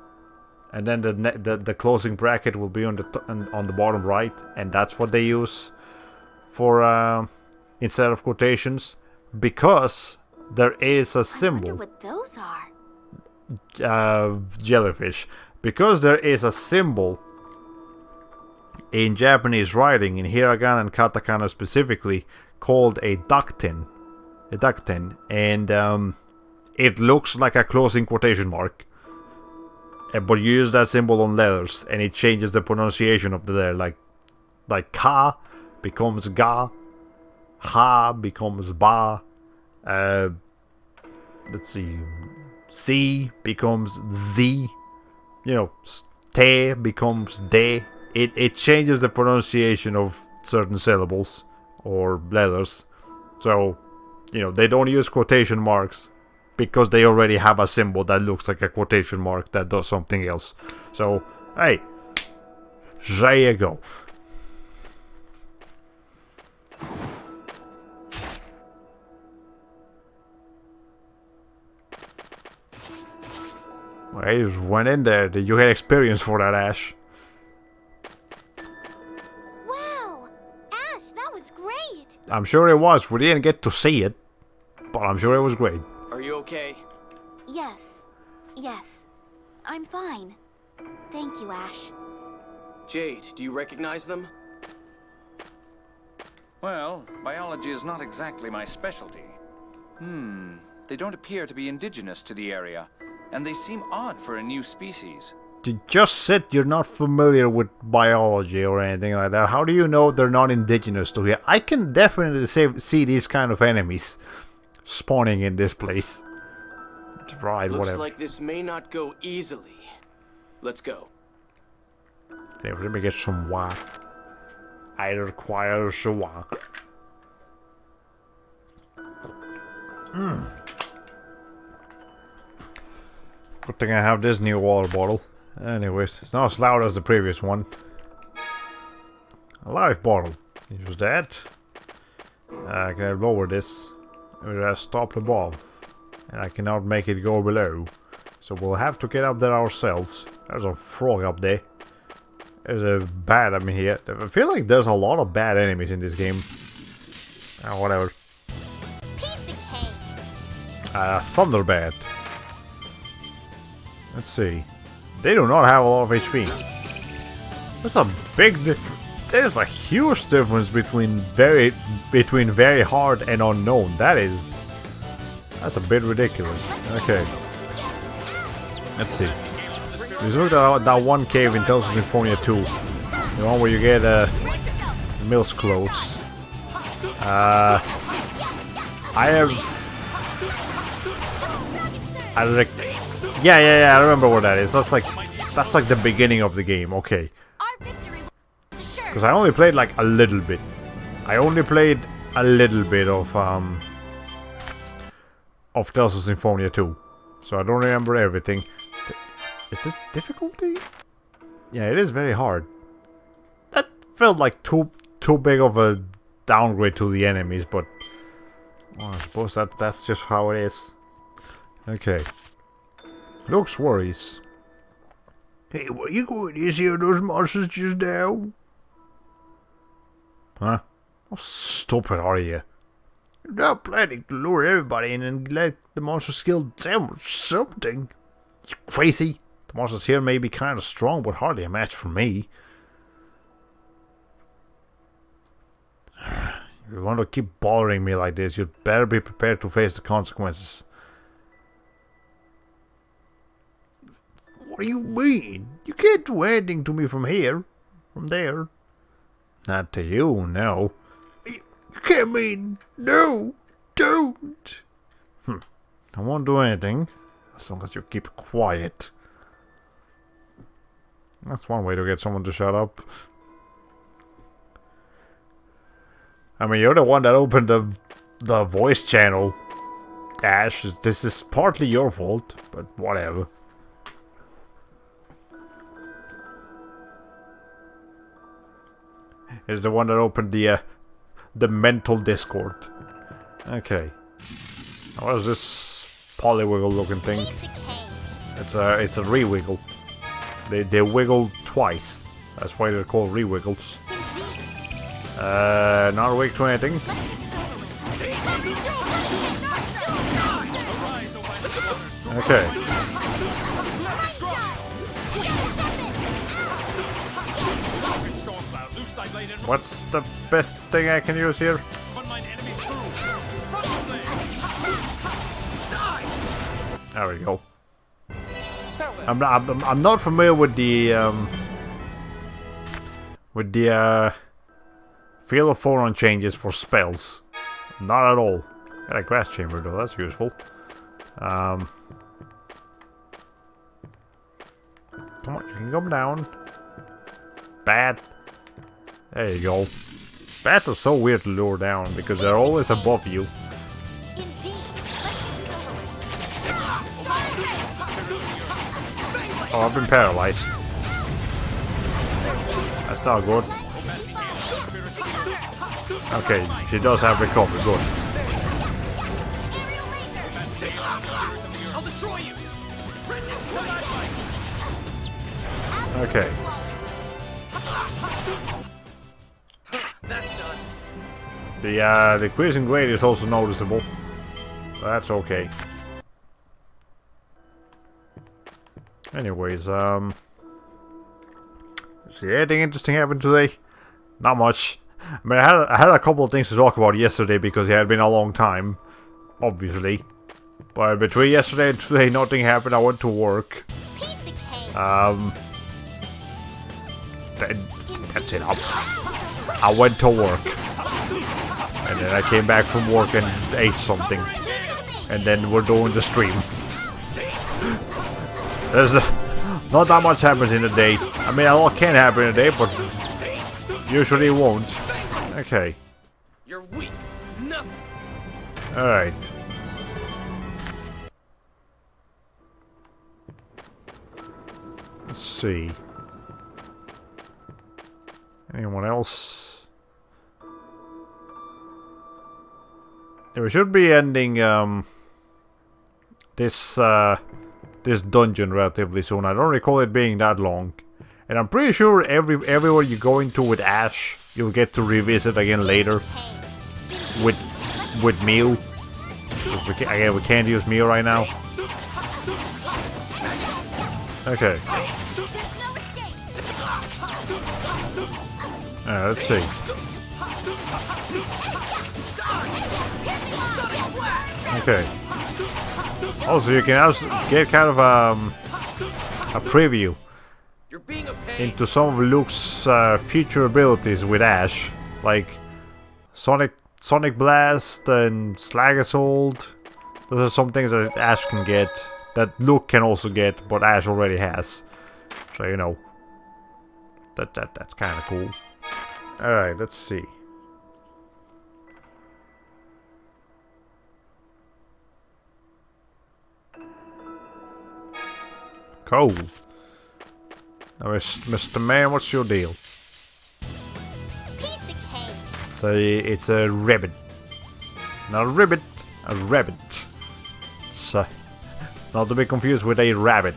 and then the closing bracket will be on the bottom right, and that's what they use for instead of quotations, because there is a symbol. I wonder what those are. Jellyfish. Because there is a symbol in Japanese writing, in hiragana and katakana specifically, called a dakten. And it looks like a closing quotation mark. But you use that symbol on letters, and it changes the pronunciation of the letter. Like ka becomes ga, ha becomes ba. Let's see, C becomes Z. You know, te becomes de. It changes the pronunciation of certain syllables or letters. So, you know, they don't use quotation marks because they already have a symbol that looks like a quotation mark that does something else. So, hey, there you go. Well, I just went in there. Did you get experience for that, Ash? Wow! Ash, that was great! I'm sure it was. We didn't get to see it, but I'm sure it was great. Are you okay? Yes. I'm fine. Thank you, Ash. Jade, do you recognize them? Well, biology is not exactly my specialty. They don't appear to be indigenous to the area, and they seem odd for a new species. You just said you're not familiar with biology or anything like that. How do you know they're not indigenous to here? I can definitely see these kind of enemies spawning in this place. Right, Looks whatever. like this may not go easily. Let's go. Anyway, let me get some wine. I require some wine. Good thing I have this new water bottle. Anyways, it's not as loud as the previous one. A life bottle. Use that. Can I lower this? Or I stop above? And I cannot make it go below. So we'll have to get up there ourselves. There's a frog up there. There's a bat up in here. I feel like there's a lot of bad enemies in this game. Whatever. Piece of cake. Thunder bat. Let's see. They do not have a lot of HP. There's a big difference. There's a huge difference between very hard and unknown. That's a bit ridiculous. Okay. Let's see. Let's look at that one cave in Tales of Symphonia 2. The one where you get Mills clothes. Yeah, I remember what that is. That's like the beginning of the game. Okay. Because I only played like a little bit. I only played a little bit of Tales of Symphonia 2. So I don't remember everything. Is this difficulty? Yeah, it is very hard. That felt like too big of a downgrade to the enemies, but well, I suppose that's just how it is. Okay. Looks worries. Hey, were you going to see those monsters just now? Huh? How stupid are you? You're not planning to lure everybody in and let the monsters kill them or something. You crazy? The monsters here may be kind of strong, but hardly a match for me. If you want to keep bothering me like this, you'd better be prepared to face the consequences. What do you mean? You can't do anything to me from here. From there. Not to you, no. You can't mean... No! Don't! I won't do anything. As long as you keep quiet. That's one way to get someone to shut up. I mean, you're the one that opened the voice channel. Ash, this is partly your fault, but whatever. Is the one that opened the mental Discord. Okay. What is this polywiggle looking thing? It's a re-wiggle. They wiggle twice. That's why they're called re-wiggles. Not weak to anything. Okay. What's the best thing I can use here? There we go. I'm not familiar with the field of phonon changes for spells. Not at all. Got a grass chamber though, that's useful. Come on, you can come down. Bat. There you go. Bats are so weird to lure down because they're always above you. Oh, I've been paralyzed. That's not good. Okay, she does have recovery, good. Okay. The quizzing grade is also noticeable. That's okay. Anyways, see anything interesting happen today? Not much. I mean, I had a couple of things to talk about yesterday because it had been a long time, obviously. But between yesterday and today, nothing happened. I went to work. That's it. I went to work. And then I came back from work and ate something. And then we're doing the stream. There's not that much happens in a day. I mean, a lot can happen today, but usually it won't. Okay. You're weak. Nothing. Alright. Let's see. Anyone else? Yeah, we should be ending this this dungeon relatively soon. I don't recall it being that long. And I'm pretty sure everywhere you go into with Ash, you'll get to revisit again later. With Mew. Again, we can't use Mew right now. Okay. Let's see. Okay. Also, you can also get kind of a preview into some of Luke's future abilities with Ash, like Sonic Blast and Slag Assault. Those are some things that Ash can get, that Luke can also get, but Ash already has. So you know, that's kind of cool. All right, let's see. Cool. Now, Mr. Man, what's your deal? Piece of cake. So it's a rabbit. Not a ribbit, a rabbit. So, not to be confused with a rabbit.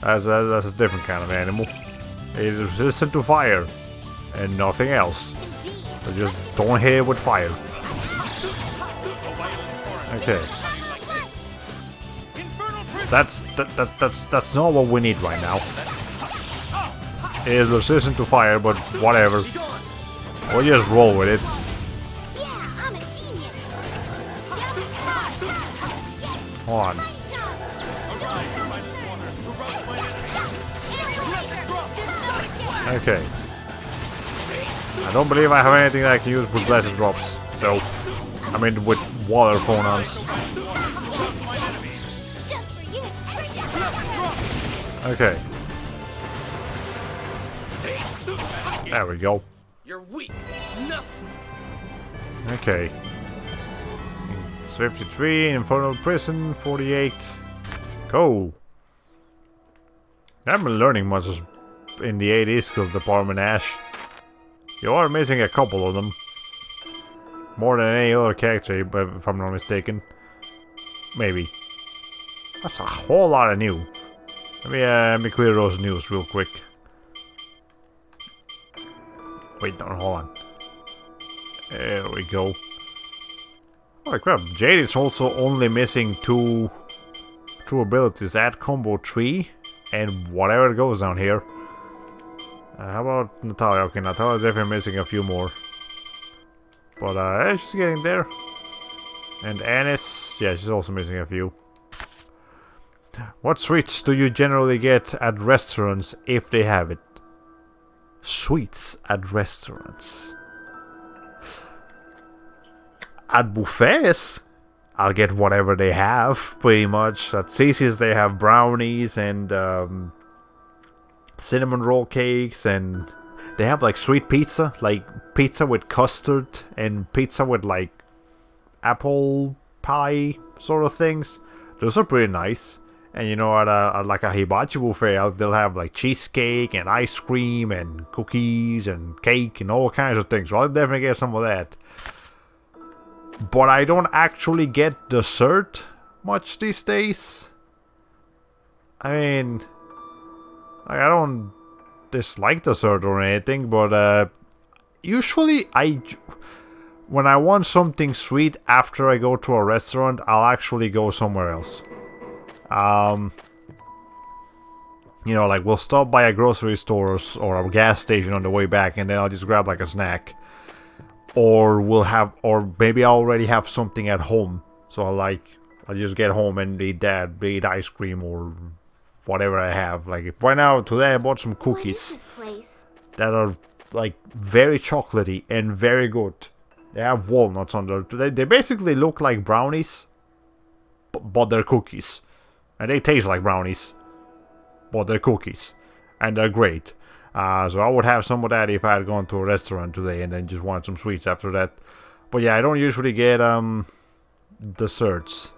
That's a different kind of animal. It is resistant to fire and nothing else. So just don't hit it with fire. Okay. That's not what we need right now. It is resistant to fire, but whatever. We'll just roll with it. Yeah, I'm a genius. Hold on. Okay. I don't believe I have anything that I can use with blessed drops. So, I mean with water phonons. Okay. There we go. You're weak. Nothing. Okay. It's 53, Infernal Prison, 48. Cool. I haven't been learning much in the AD skill department, Ash. You are missing a couple of them. More than any other character, if I'm not mistaken. Maybe. That's a whole lot of new. Let me clear those news real quick. Wait, no, hold on. There we go. Holy crap, Jade is also only missing two abilities. Add combo 3 and whatever goes down here. How about Natalia? Okay, Natalia's definitely missing a few more. But she's getting there. And Anis, yeah, she's also missing a few. What sweets do you generally get at restaurants if they have it? Sweets at restaurants. At buffets, I'll get whatever they have, pretty much. At Cece's they have brownies and cinnamon roll cakes, and they have like sweet pizza, like pizza with custard and pizza with like apple pie sort of things. Those are pretty nice. And you know, at like a hibachi buffet, they'll have like cheesecake and ice cream and cookies and cake and all kinds of things. So I'll definitely get some of that. But I don't actually get dessert much these days. I mean, like, I don't dislike dessert or anything, but usually when I want something sweet after I go to a restaurant, I'll actually go somewhere else. You know, like we'll stop by a grocery store or a gas station on the way back, and then I'll just grab like a snack. Or maybe I already have something at home, so I'll just get home and eat that, eat ice cream or whatever I have. Like right now, today I bought some cookies that are like very chocolatey and very good. They have walnuts on there. They basically look like brownies, but they're cookies. And they taste like brownies, but they're cookies. And they're great. So I would have some of that if I had gone to a restaurant today and then just wanted some sweets after that. But yeah, I don't usually get desserts.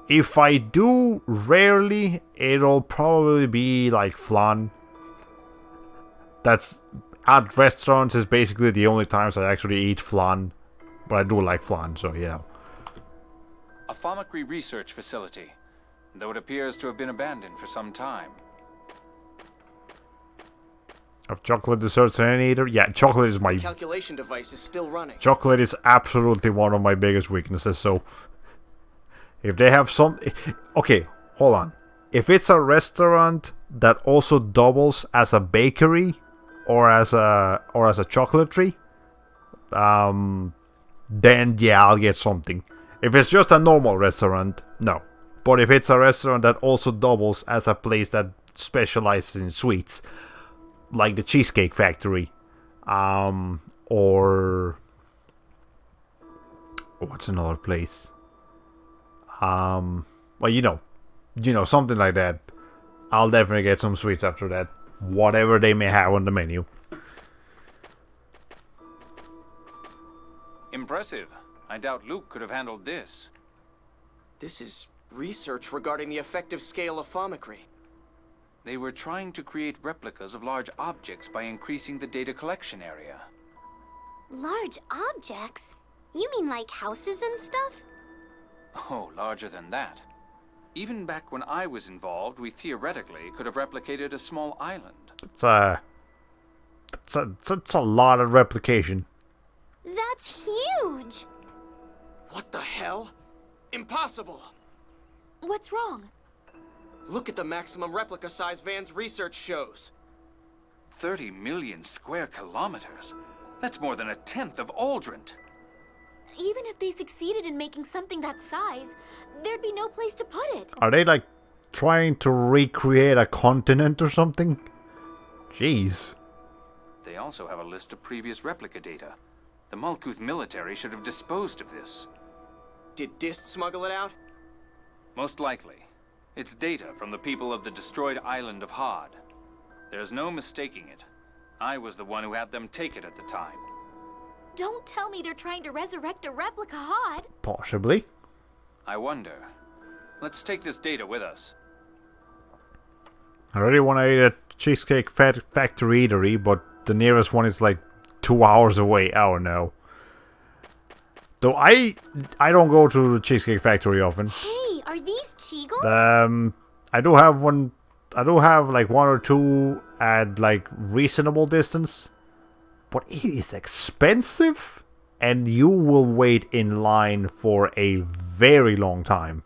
If I do, rarely, it'll probably be like flan. That's at restaurants is basically the only times I actually eat flan. But I do like flan, so yeah. A Thaumacrian research facility, though it appears to have been abandoned for some time. Have chocolate desserts in any eater? Yeah, chocolate is my... Calculation device is still running. Chocolate is absolutely one of my biggest weaknesses, so... If they have some... Okay, hold on. If it's a restaurant that also doubles as a bakery or as a chocolatey, then yeah, I'll get something. If it's just a normal restaurant, no. But if it's a restaurant that also doubles as a place that specializes in sweets, like the Cheesecake Factory, or what's another place? Well, you know, something like that. I'll definitely get some sweets after that, whatever they may have on the menu. Impressive. I doubt Luke could have handled this. This is research regarding the effective scale of Thaumacrian. They were trying to create replicas of large objects by increasing the data collection area. Large objects? You mean like houses and stuff? Oh, larger than that. Even back when I was involved, we theoretically could have replicated a small island. It's a lot of replication. That's huge! What the hell? Impossible! What's wrong? Look at the maximum replica size Van's research shows. 30 million square kilometers. That's more than a tenth of Aldrint. Even if they succeeded in making something that size, there'd be no place to put it. Are they like trying to recreate a continent or something? Jeez. They also have a list of previous replica data. The Malkuth military should have disposed of this. Did Dist smuggle it out? Most likely. It's data from the people of the destroyed island of Hod. There's no mistaking it. I was the one who had them take it at the time. Don't tell me they're trying to resurrect a replica Hod. Possibly. I wonder. Let's take this data with us. I really want to eat at Cheesecake Factory eatery, but the nearest one is like 2 hours away. Oh no. Though I don't go to the Cheesecake Factory often. Hey, are these Cheagles? I do have one. I do have like one or two at like reasonable distance, but it is expensive, and you will wait in line for a very long time.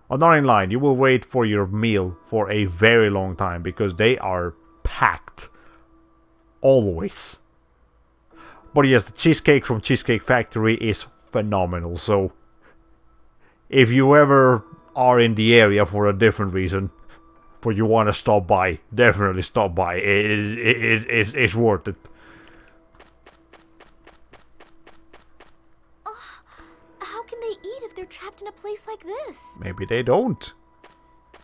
Or not in line. You will wait for your meal for a very long time because they are packed. Always. But yes, the cheesecake from Cheesecake Factory is phenomenal. So, if you ever are in the area for a different reason, but you want to stop by, definitely stop by. It's worth it. How can they eat if they're trapped in a place like this? Maybe they don't.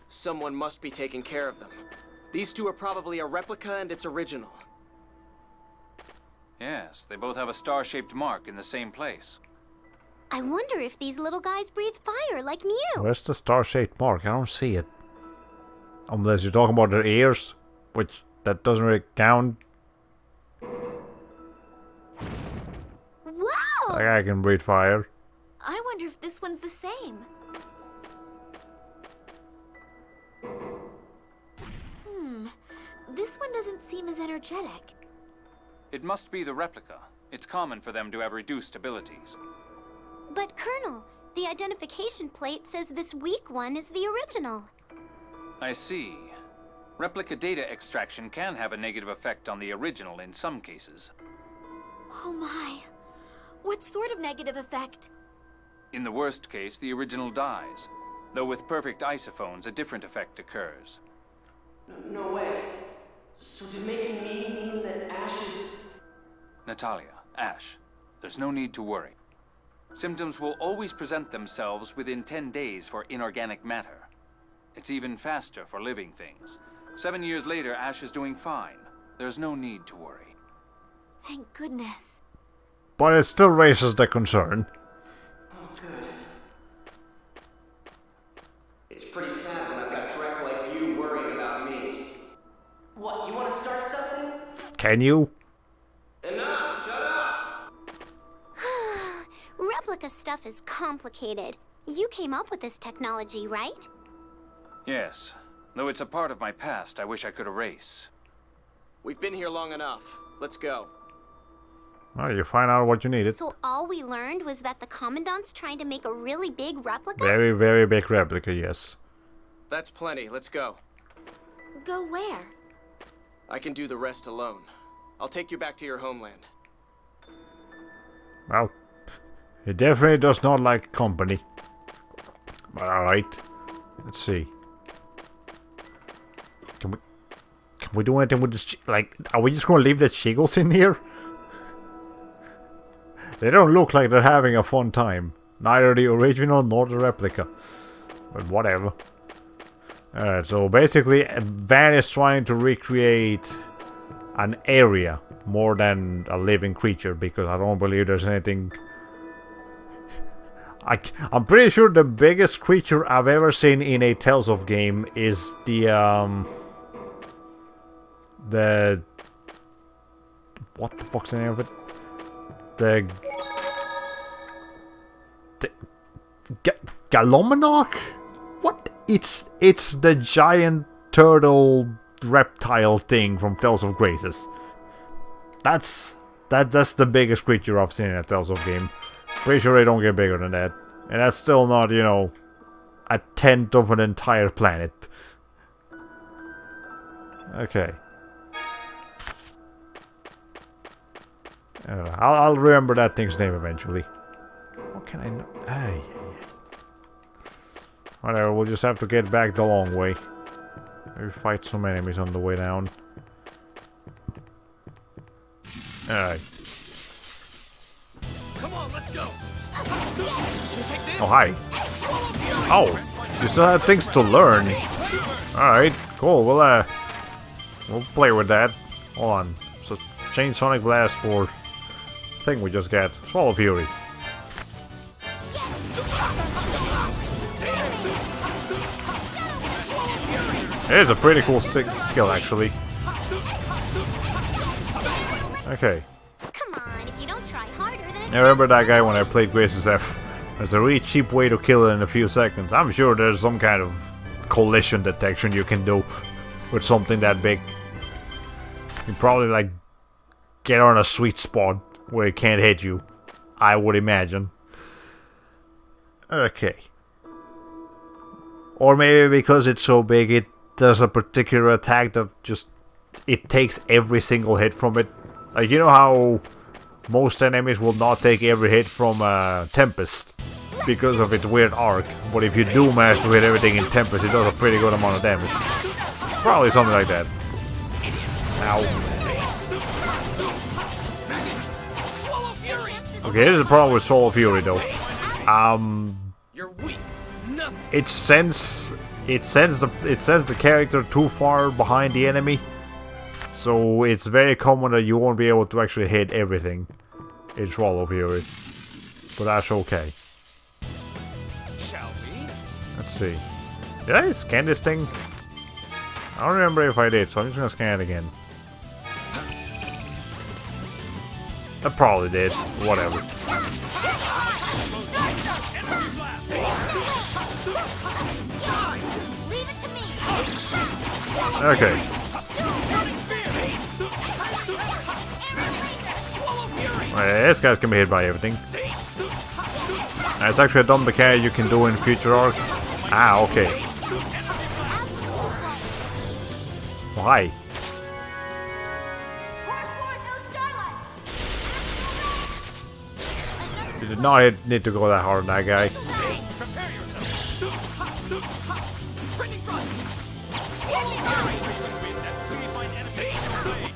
Someone must be taking care of them. These two are probably a replica and its original. Yes, they both have a star-shaped mark in the same place. I wonder if these little guys breathe fire like Mew. Where's the star-shaped mark? I don't see it. Unless you're talking about their ears, which that doesn't really count. Wow! Like I can breathe fire. I wonder if this one's the same. This one doesn't seem as energetic. It must be the replica. It's common for them to have reduced abilities. But Colonel, the identification plate says this weak one is the original. I see. Replica data extraction can have a negative effect on the original in some cases. Oh my. What sort of negative effect? In the worst case, the original dies. Though with perfect isophones, a different effect occurs. No way. So did making me mean that Ash is... Natalia, Ash, there's no need to worry. Symptoms will always present themselves within 10 days for inorganic matter. It's even faster for living things. 7 years later, Ash is doing fine. There's no need to worry. Thank goodness. But it still raises the concern. Oh, good. It's pretty sad when I've got Drek like you worrying about me. What, you want to start something? Can you? Enough! Shut up! Replica stuff is complicated. You came up with this technology, right? Yes. Though it's a part of my past I wish I could erase. We've been here long enough. Let's go. Well, you find out what you needed. So all we learned was that the Commandant's trying to make a really big replica? Very, very big replica, yes. That's plenty. Let's go. Go where? I can do the rest alone. I'll take you back to your homeland. Well, he definitely does not like company. But alright. Let's see. Can we do anything with this? Like, are we just gonna leave the Shiggles in here? They don't look like they're having a fun time. Neither the original nor the replica. But whatever. Alright, so basically Van is trying to recreate an area more than a living creature, because I don't believe there's anything... I'm pretty sure the biggest creature I've ever seen in a Tales of game is the what the fuck's the name of it? The Galomonok? What? It's the giant turtle reptile thing from Tales of Graces. That's the biggest creature I've seen in a Tales of game. Pretty sure they don't get bigger than that. And that's still not, you know, a tenth of an entire planet. Okay. I'll remember that thing's name eventually. How can I not? Ay. Whatever, we'll just have to get back the long way. Maybe fight some enemies on the way down. Alright. Come on, let's go. Oh, hi. Oh, you still have things to learn. Alright, cool. We'll play with that. Hold on. So, change Sonic Blast for thing we just got. Swallow Fury. It is a pretty cool skill, actually. Okay. Come on, if you don't try harder, then it's I remember that guy when I played Graces F. There's a really cheap way to kill it in a few seconds. I'm sure there's some kind of collision detection you can do with something that big. You probably, like, get on a sweet spot where it can't hit you. I would imagine. Okay. Or maybe because it's so big, it does a particular attack that just... it takes every single hit from it. Like, you know how most enemies will not take every hit from Tempest because of its weird arc, but if you do manage to hit everything in Tempest, it does a pretty good amount of damage. Probably something like that. Ow. Okay, here's the problem with Soul of Fury though. You're weak. Nothing. It sends the character too far behind the enemy. So it's very common that you won't be able to actually hit everything in Swallow Fury. But that's okay. Shall we? Let's see. Did I scan this thing? I don't remember if I did, so I'm just gonna scan it again. I probably did. Whatever. leave it to me. Okay. This guy's gonna be hit by everything. It's actually a dumb mechanic you can do in future arc. Ah, okay. Why? You did not need to go that hard on that guy.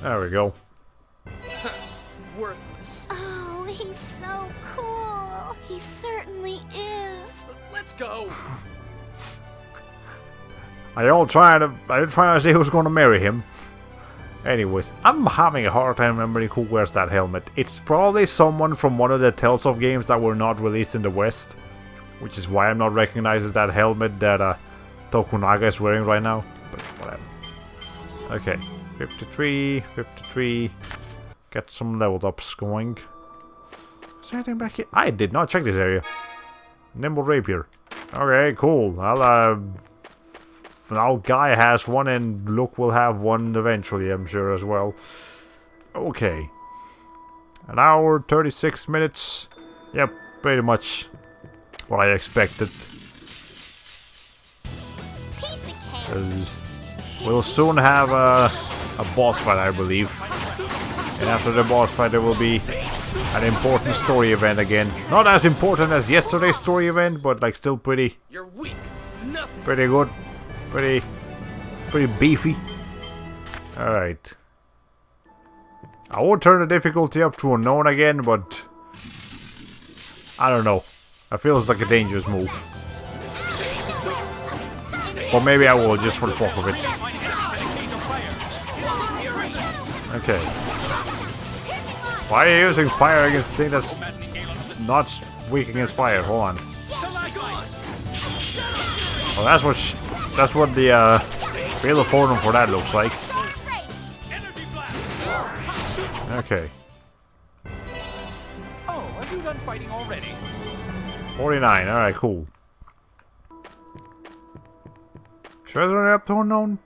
There we go. Worthless. Oh, he's so cool. He certainly is. Let's go. Are you all trying to see who's going to marry him? Anyways, I'm having a hard time remembering who wears that helmet. It's probably someone from one of the Tales of games that were not released in the West, which is why I'm not recognizing that helmet that Tokunaga is wearing right now. But whatever. Okay, 53, 53. Get some leveled ups going. Is there anything back here? I did not check this area. Nimble Rapier. Okay, cool. I'll now Guy has one and Luke will have one eventually, I'm sure, as well. Okay. An hour, 36 minutes. Yep, pretty much what I expected. 'Cause we'll soon have a boss fight, I believe. And after the boss fight there will be an important story event again. Not as important as yesterday's story event, but like still pretty... You're weak. Nothing. Pretty good. Pretty beefy. Alright. I would turn the difficulty up to unknown again, but... I don't know. It feels like a dangerous move. Or maybe I will, just for the fuck of it. Okay. Why are you using fire against a thing that's not weak against fire? Hold on. Oh, that's what the Wheel of Fortune for that looks like. Okay. Oh, are you done fighting already? 49. All right, cool. Should I turn it up to unknown?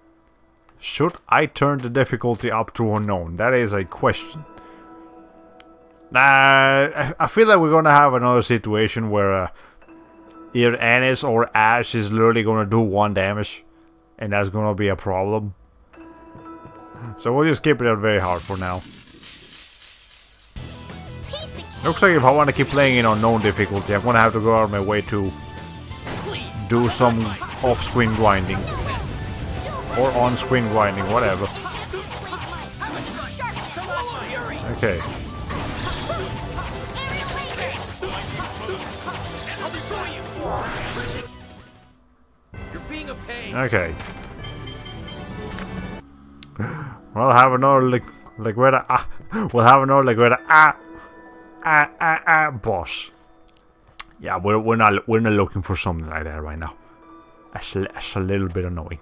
Should I turn the difficulty up to unknown? That is a question. I feel like we're gonna have another situation where either Anis or Ash is literally gonna do 1 damage, and that's gonna be a problem. So we'll just keep it at very hard for now. Looks like if I want to keep playing in unknown difficulty, I'm gonna have to go out of my way to do some off-screen grinding. Or on-screen grinding, whatever. Okay. Okay. We'll have another Legreta. We'll have another Legreta. Boss. Yeah, we're not looking for something like that right now. That's a little bit annoying.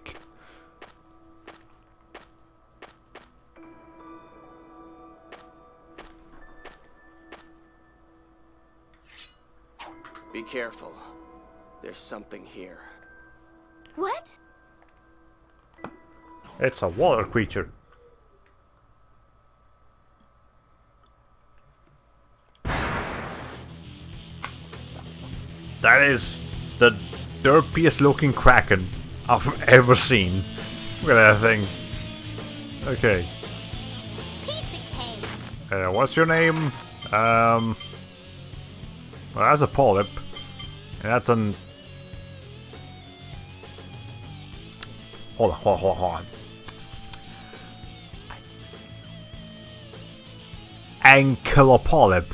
Be careful. There's something here. What? It's a water creature. That is the derpiest looking kraken I've ever seen. Look at that thing. Okay. What's your name? Well, that's a polyp. And that's an... Hold on. Ankylopolyp.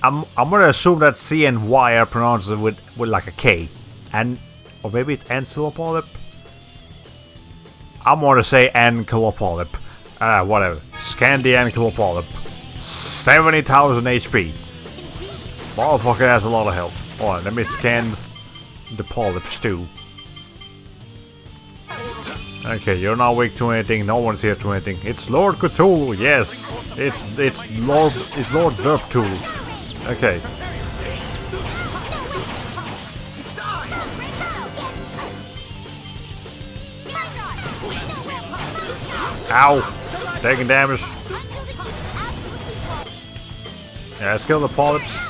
I'm gonna assume that C and Y are pronounced with like a K. Or maybe it's Ankylopolyp? I'm gonna say Ankylopolyp. Whatever. Scan the Ankylopolyp. 70,000 HP. Motherfucker has a lot of health. Hold on, let me scan the polyps too. Okay, you're not weak to anything. No one's here to anything. It's Lord Cthulhu. Yes, it's Lord Derp Cthulhu. Okay. Ow! Taking damage. Yeah, let's kill the polyps.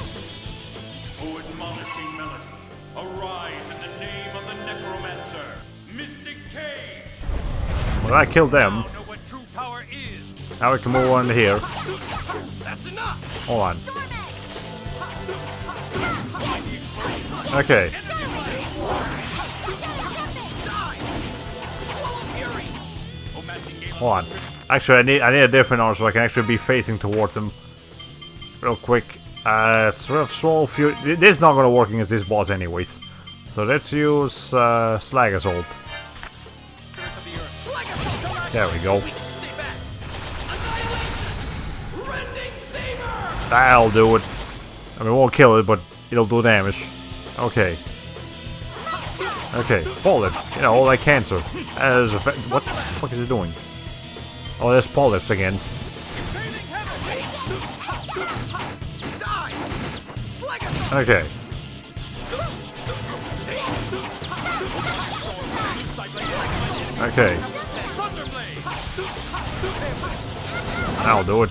Well, I killed them. Now we can move on to here. Hold on. Okay. Hold on. Actually, I need a different arm so I can actually be facing towards them. Real quick. Sort of Swallow Fury. This is not gonna work against this boss anyways. So let's use Slag Assault. There we go. We should stay back. Annihilation! Rending saber! That'll do it. I mean, it won't kill it, but it'll do damage. Okay. Okay, polyp. You know, all that cancer. What the fuck is it doing? Oh, there's polyps again. Okay. Okay. That'll do it.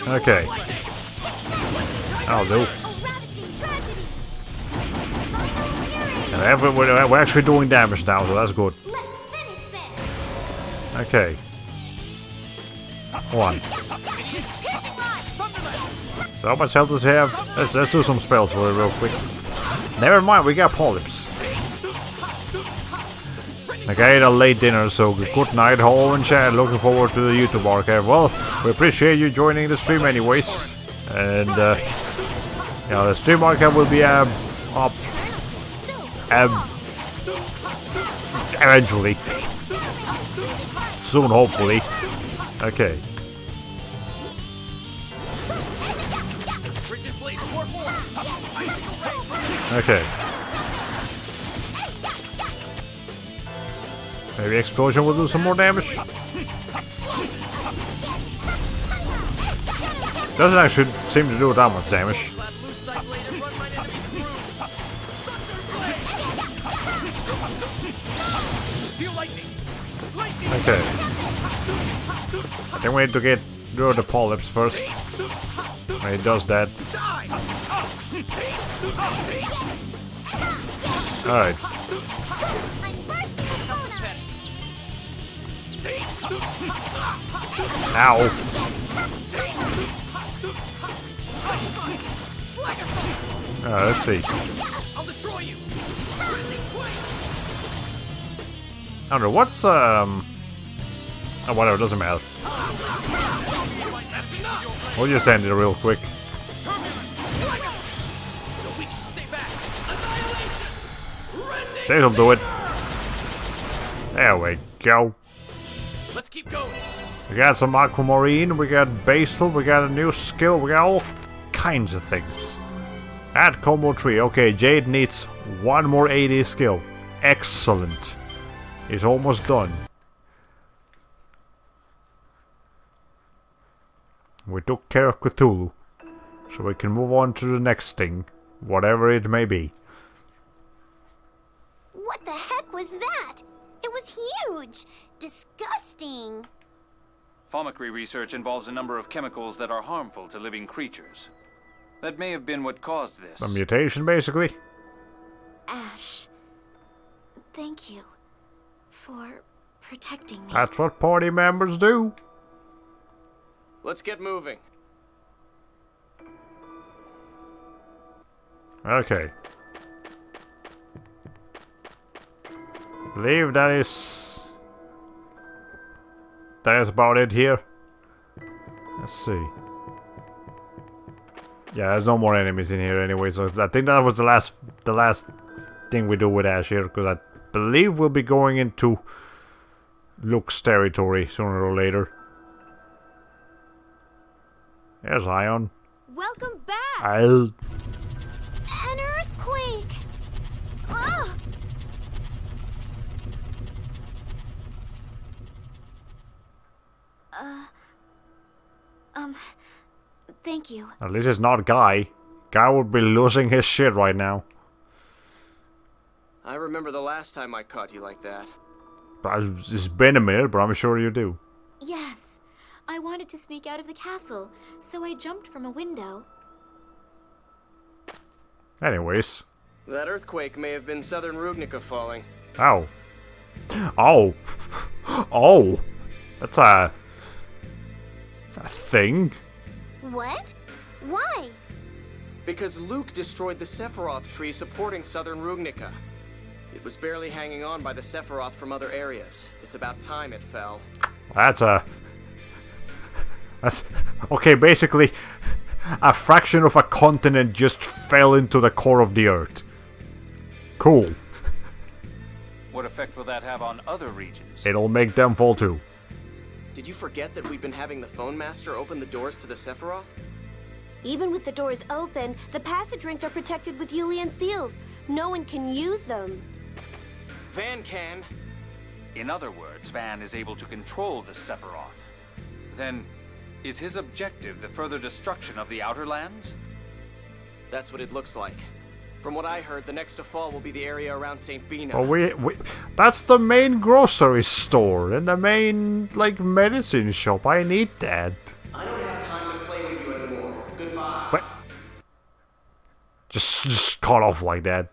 Okay. That'll do. And we're actually doing damage now, so that's good. Let's finish this. Okay. Hold on. So how much health does he have? Let's do some spells for it real quick. Never mind, we got polyps. Okay, a late dinner, so good night, all in chat. Looking forward to the YouTube archive. Well, we appreciate you joining the stream anyways. And, the stream archive will be, up eventually. Soon, hopefully. Okay. Okay. Maybe explosion will do some more damage. Doesn't actually seem to do that much damage. Okay. I think we need to get rid of the polyps first. When it does that. Alright. Ow. Let's see. I'll destroy you. I don't know, what's, oh, whatever, doesn't matter. We'll just end it real quick. That'll do it. There we go. Let's keep going. We got some aquamarine, we got basil, we got a new skill, we got all kinds of things. Add combo tree. Okay, Jade needs one more 80 skill. Excellent. He's almost done. We took care of Cthulhu. So we can move on to the next thing. Whatever it may be. What the heck was that? It was huge. Disgusting. Pharmacy research involves a number of chemicals that are harmful to living creatures. That may have been what caused this. A mutation, basically? Ash, thank you for protecting me. That's what party members do. Let's get moving. Okay. Believe that is about it here. Let's see. Yeah, there's no more enemies in here anyway, so I think that was the last thing we do with Ash here, because I believe we'll be going into Luke's territory sooner or later. There's Ion. Welcome back! I'll... An earthquake! Ugh! Thank you. At least it's not Guy. Guy would be losing his shit right now. I remember the last time I caught you like that. It's been a minute, but I'm sure you do. Yes. I wanted to sneak out of the castle, so I jumped from a window. Anyways. That earthquake may have been Southern Rugnica falling. Ow. Oh. Oh. That's a thing? What? Why? Because Luke destroyed the Sephiroth tree supporting Southern Rugnica. It was barely hanging on by the Sephiroth from other areas. It's about time it fell. That's okay, basically a fraction of a continent just fell into the core of the Earth. Cool. What effect will that have on other regions? It'll make them fall too. Did you forget that we've been having the phone master open the doors to the Sephiroth? Even with the doors open, the passage rings are protected with Yulian seals. No one can use them. Van can. In other words, Van is able to control the Sephiroth. Then, is his objective the further destruction of the Outer Lands? That's what it looks like. From what I heard, the next to fall will be the area around St. Bina. Well, that's the main grocery store and the main, like, medicine shop. I need that. I don't have time to play with you anymore. Goodbye. But just cut off like that.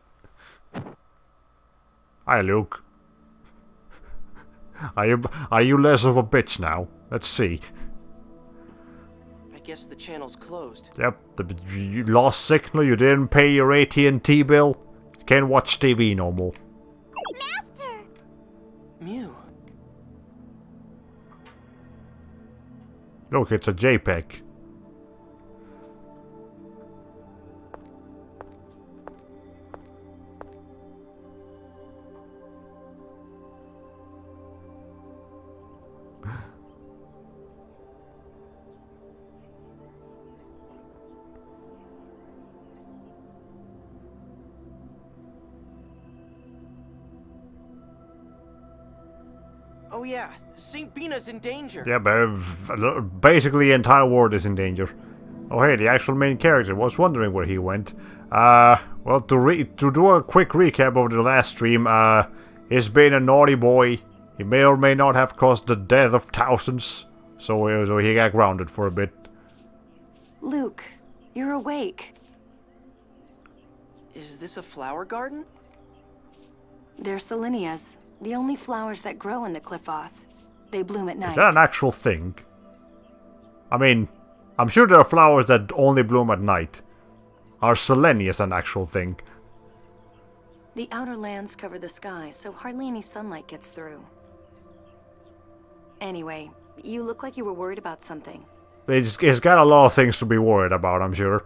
Hi, Luke. Are you less of a bitch now? Let's see. I guess the channel's closed. Yep, you lost signal. You didn't pay your AT&T bill. You can't watch TV no more. Master! Mew. Look, it's a JPEG. Oh yeah, St. Bina's in danger. Yeah, but basically the entire world is in danger. Oh hey, the actual main character. Was wondering where he went. Well, to do a quick recap of the last stream, he's been a naughty boy. He may or may not have caused the death of thousands, so he got grounded for a bit. Luke, you're awake. Is this a flower garden? They're Selenias, the only flowers that grow in the Qliphoth. They bloom at night. Is that an actual thing? I mean, I'm sure there are flowers that only bloom at night. Are Selenias an actual thing? The outer lands cover the sky, so hardly any sunlight gets through. Anyway, you look like you were worried about something. It's got a lot of things to be worried about, I'm sure.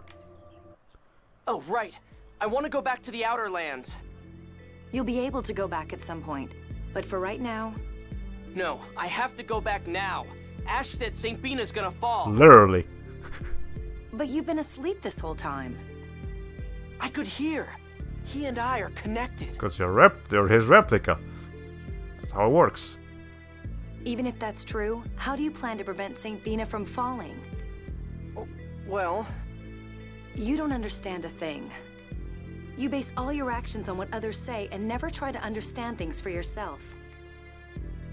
Oh, right. I want to go back to the Outer Lands. You'll be able to go back at some point, but for right now... No, I have to go back now. Ash said St. Bina's gonna fall. Literally. But you've been asleep this whole time. I could hear. He and I are connected. Because you're his replica. That's how it works. Even if that's true, how do you plan to prevent St. Bina from falling? Well... You don't understand a thing. You base all your actions on what others say and never try to understand things for yourself.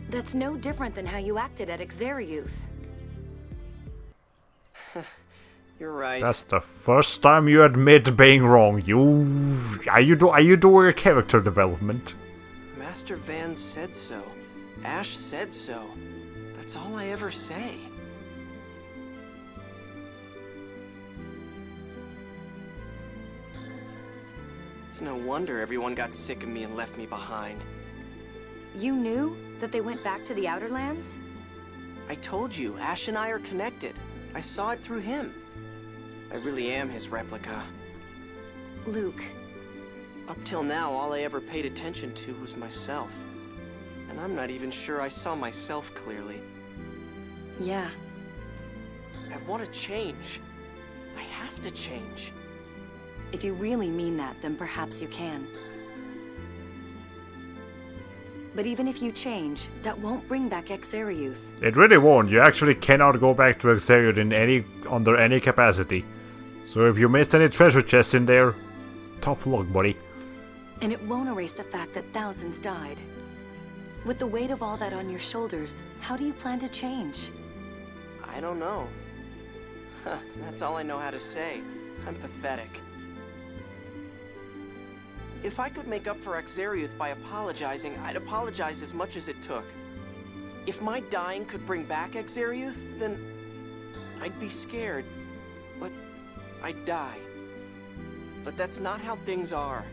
That's no different than how you acted at Exariuth. You're right. That's the first time you admit being wrong. Are you doing a character development? Master Van said so. Ash said so. That's all I ever say. It's no wonder everyone got sick of me and left me behind. You knew that they went back to the Outer Lands? I told you, Ash and I are connected. I saw it through him. I really am his replica. Luke. Up till now, all I ever paid attention to was myself. And I'm not even sure I saw myself clearly. Yeah. I want to change. I have to change. If you really mean that, then perhaps you can. But even if you change, that won't bring back Exariuth. It really won't. You actually cannot go back to Exariuth under any capacity. So if you missed any treasure chests in there, tough luck, buddy. And it won't erase the fact that thousands died. With the weight of all that on your shoulders, how do you plan to change? I don't know. That's all I know how to say. I'm pathetic. If I could make up for Exariuth by apologizing, I'd apologize as much as it took. If my dying could bring back Exariuth, then I'd be scared. But I'd die. But that's not how things are.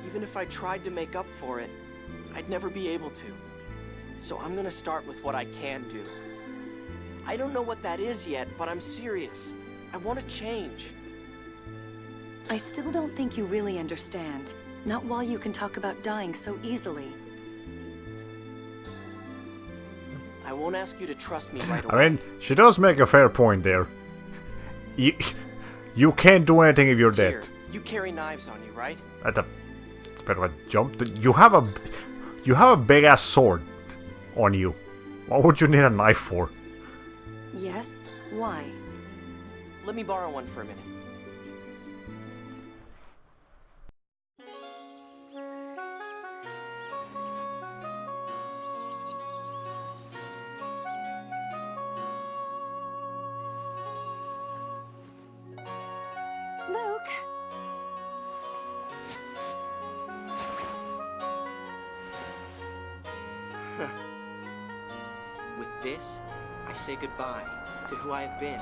Even if I tried to make up for it, I'd never be able to. So I'm gonna start with what I can do. I don't know what that is yet, but I'm serious. I want to change. I still don't think you really understand. Not while you can talk about dying so easily. I won't ask you to trust me right away. I mean, she does make a fair point there. You can't do anything if you're Tyr, dead. you carry knives on you, right? It's better I jump. You have a big ass sword on you. What would you need a knife for? Yes? Why? Let me borrow one for a minute. Luke! With this, I say goodbye to who I have been.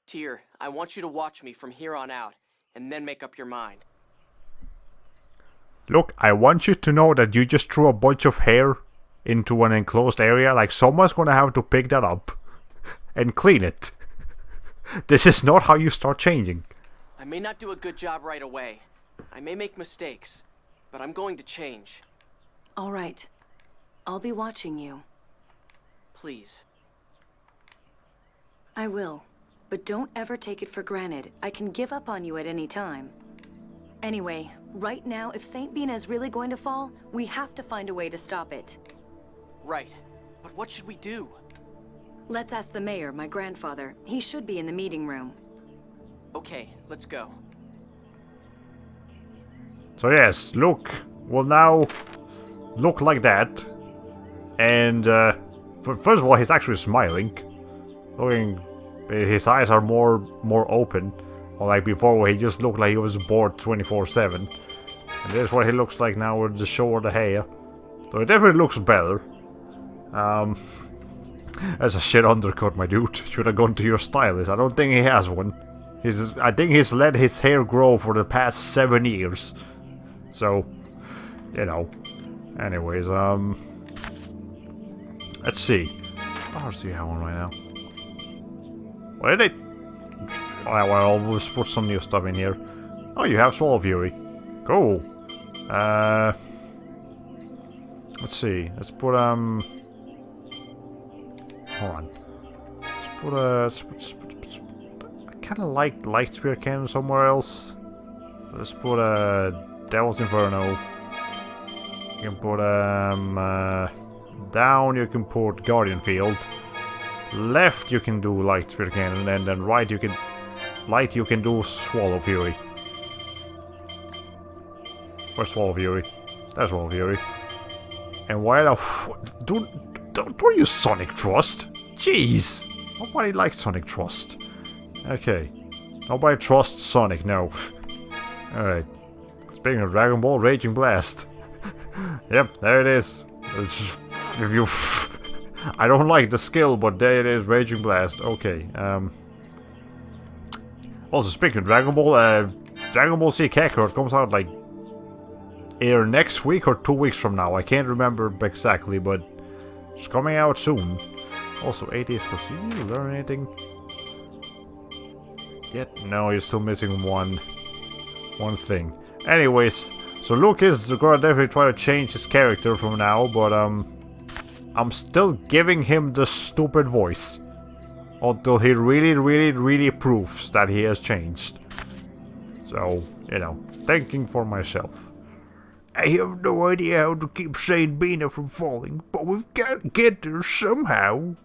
Tyr, I want you to watch me from here on out, and then make up your mind. Look, I want you to know that you just threw a bunch of hair into an enclosed area. Like, someone's gonna have to pick that up and clean it. This is not how you start changing. I may not do a good job right away. I may make mistakes, but I'm going to change. All right. I'll be watching you. Please. I will. But don't ever take it for granted. I can give up on you at any time. Anyway, right now, if St. Bina is really going to fall, we have to find a way to stop it. Right. But what should we do? Let's ask the mayor, my grandfather. He should be in the meeting room. Okay, let's go. So yes, Luke will now look like that. And first of all, he's actually smiling. Looking, his eyes are more open. Unlike before, where he just looked like he was bored 24/7. And this is what he looks like now with the short hair. So it definitely looks better. That's a shit undercut, my dude. Should have gone to your stylist. I don't think he has one. I think he's let his hair grow for the past 7 years. So, you know. Anyways, let's see. What else do you have on right now? What did they... Alright, well, we'll just put some new stuff in here. Oh, you have Swallow Fury. Cool. Let's see. Let's put, hold on. Let's put, I kinda like Light Spear Cannon somewhere else. Let's put, Devil's Inferno. You can put, down you can put Guardian Field. Left you can do Light Spear Cannon, and then right you can... Light you can do Swallow Fury. Where's Swallow Fury? There's Swallow Fury. And why the don't use Sonic Thrust! Jeez! Nobody likes Sonic Thrust. Okay. Nobody trusts Sonic, no. Alright. Speaking of Dragon Ball, Raging Blast. Yep, there it is. If you... I don't like the skill, but there it is, Raging Blast. Okay, also, speaking of Dragon Ball, Dragon Ball Z Kakarot comes out like either next week or 2 weeks from now. I can't remember exactly, but it's coming out soon. Also, 8 days, because you learn anything yet? No, you're still missing one thing. Anyways, so Luke is gonna definitely try to change his character from now, but I'm still giving him the stupid voice. Until he really proves that he has changed. So, you know, thinking for myself. I have no idea how to keep Saint Bina from falling, but we've got to get there somehow.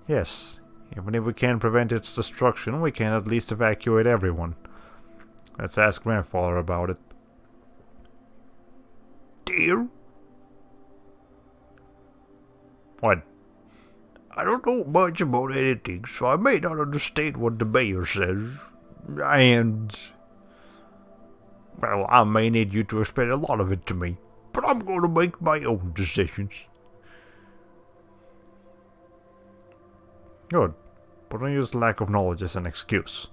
Yes, even if we can't prevent its destruction, we can at least evacuate everyone. Let's ask Grandfather about it. Dear? What? I don't know much about anything, so I may not understand what the mayor says. And... well, I may need you to explain a lot of it to me. but I'm gonna make my own decisions. Good. But don't use lack of knowledge as an excuse.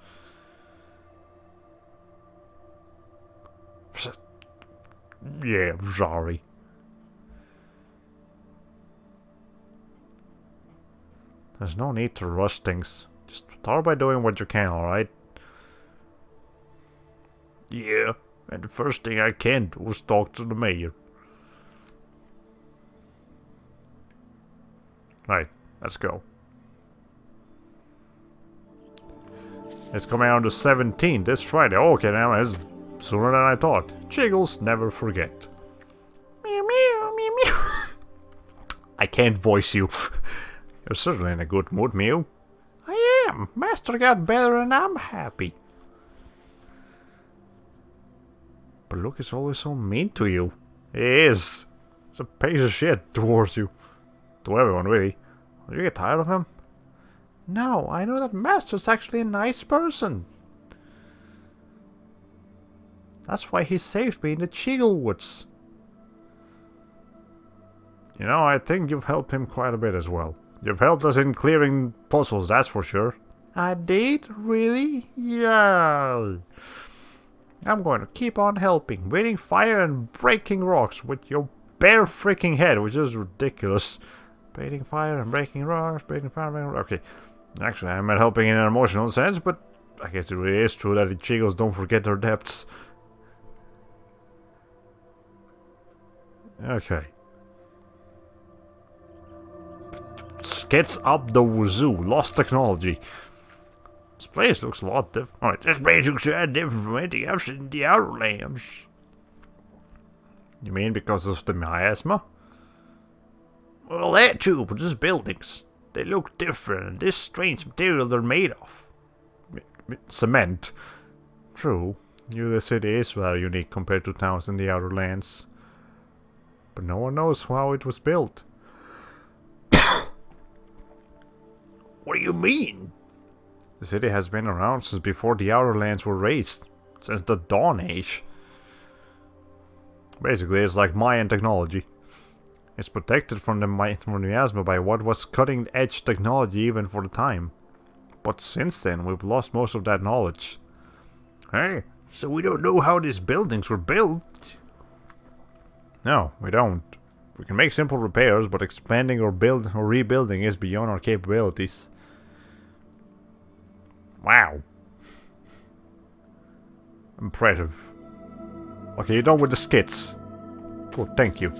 Yeah, I'm sorry. There's no need to rush things. Just start by doing what you can, alright? Yeah, and the first thing I can do is talk to the mayor. Right, let's go. It's coming out on the 17th, this Friday. Okay, now it's sooner than I thought. Jiggles never forget. Meow meow meow meow. I can't voice you. You're certainly in a good mood, Mew. I am. Master got better and I'm happy. But Luke is always so mean to you. He is. He's a piece of shit towards you. To everyone, really. Do you get tired of him? No, I know that Master's actually a nice person. That's why he saved me in the Cheagle Woods. You know, I think you've helped him quite a bit as well. You've helped us in clearing puzzles, that's for sure. I did? Really? Yeah. I'm going to keep on helping, breathing fire and breaking rocks with your bare freaking head, which is ridiculous. Breathing fire and breaking rocks, breaking fire and breaking rocks. Okay. Actually, I'm not helping in an emotional sense, but I guess it really is true that the Cheagles don't forget their depths. Okay. Skits up the wazoo. Lost technology. This place looks a lot different. Alright, this place looks a lot different from anything else in the Outer Lands. You mean because of the miasma? Well, that too, but just buildings. They look different, and this strange material they're made of. Cement. True. The city is rather unique compared to towns in the Outer Lands. But no one knows how it was built. What do you mean? The city has been around since before the Outer Lands were raised. Since the Dawn Age. Basically, it's like Mayan technology. It's protected from the miasma by what was cutting-edge technology even for the time. But since then, we've lost most of that knowledge. Hey, so we don't know how these buildings were built? No, we don't. We can make simple repairs, but expanding or rebuilding is beyond our capabilities. Wow. Impressive. Okay, you're done with the skits. Good, thank you.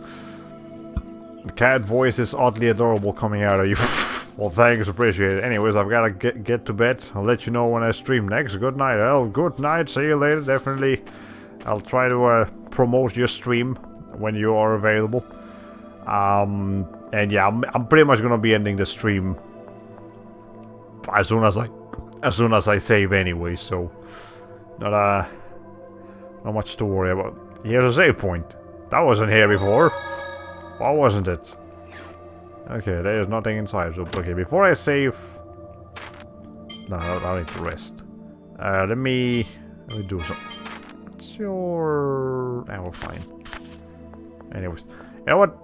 The cat voice is oddly adorable coming out of you. Well, thanks, appreciate it. Anyways, I've gotta get to bed. I'll let you know when I stream next. Good night, El. Good night, see you later. Definitely, I'll try to promote your stream when you are available. And yeah, I'm pretty much gonna be ending the stream as soon as I save anyway. So, not much to worry about. Here's a save point. That wasn't here before. Why wasn't it? Okay, there is nothing inside. So, okay, before I save... No, I need to rest. Let me do something. What's your... we're fine. Anyways. You know what?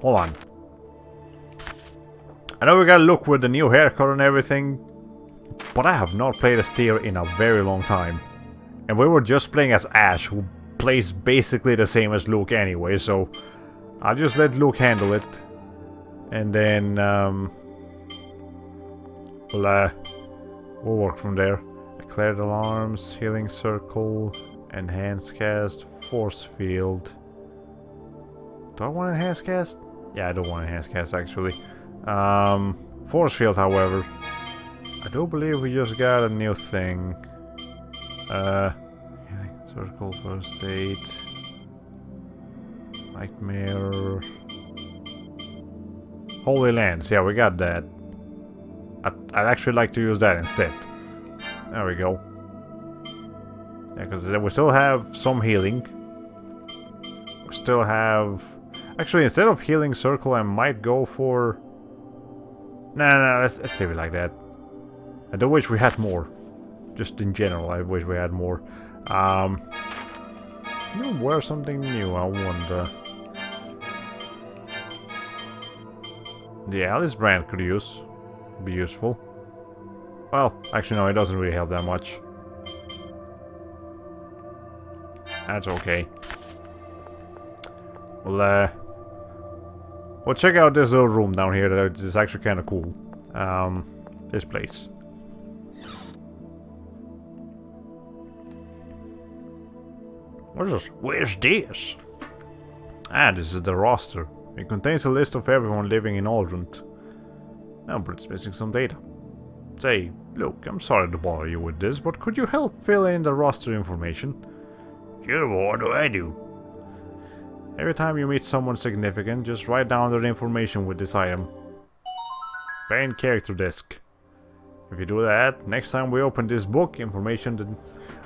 Hold on. I know we gotta look with the new haircut and everything, but I have not played as Tyr in a very long time. And we were just playing as Ash, who plays basically the same as Luke anyway, so... I'll just let Luke handle it. And then, we'll work from there. Declared alarms, healing circle, enhanced cast, force field. Do I want enhanced cast? Yeah, I don't want enhanced cast actually. Force field, however. I do believe we just got a new thing. Healing circle, first aid. Nightmare. Holy Lands, yeah, we got that. I'd actually like to use that instead. There we go. Yeah, because we still have some healing. We still have... Actually, instead of healing circle, I might go for... No, let's save it like that. I do wish we had more. Just in general, I wish we had more. You wear something new, I wonder. the Alice brand could be useful. Well, actually no, it doesn't really help that much. That's okay. We'll check out this little room down here that is actually kind of cool. This place. Where's this? Ah, this is the roster. It contains a list of everyone living in Aldront. No, but it's missing some data. Say, look, I'm sorry to bother you with this, but could you help fill in the roster information? Sure, what do I do? Every time you meet someone significant, just write down their information with this item. Main character desk. If you do that, next time we open this book, information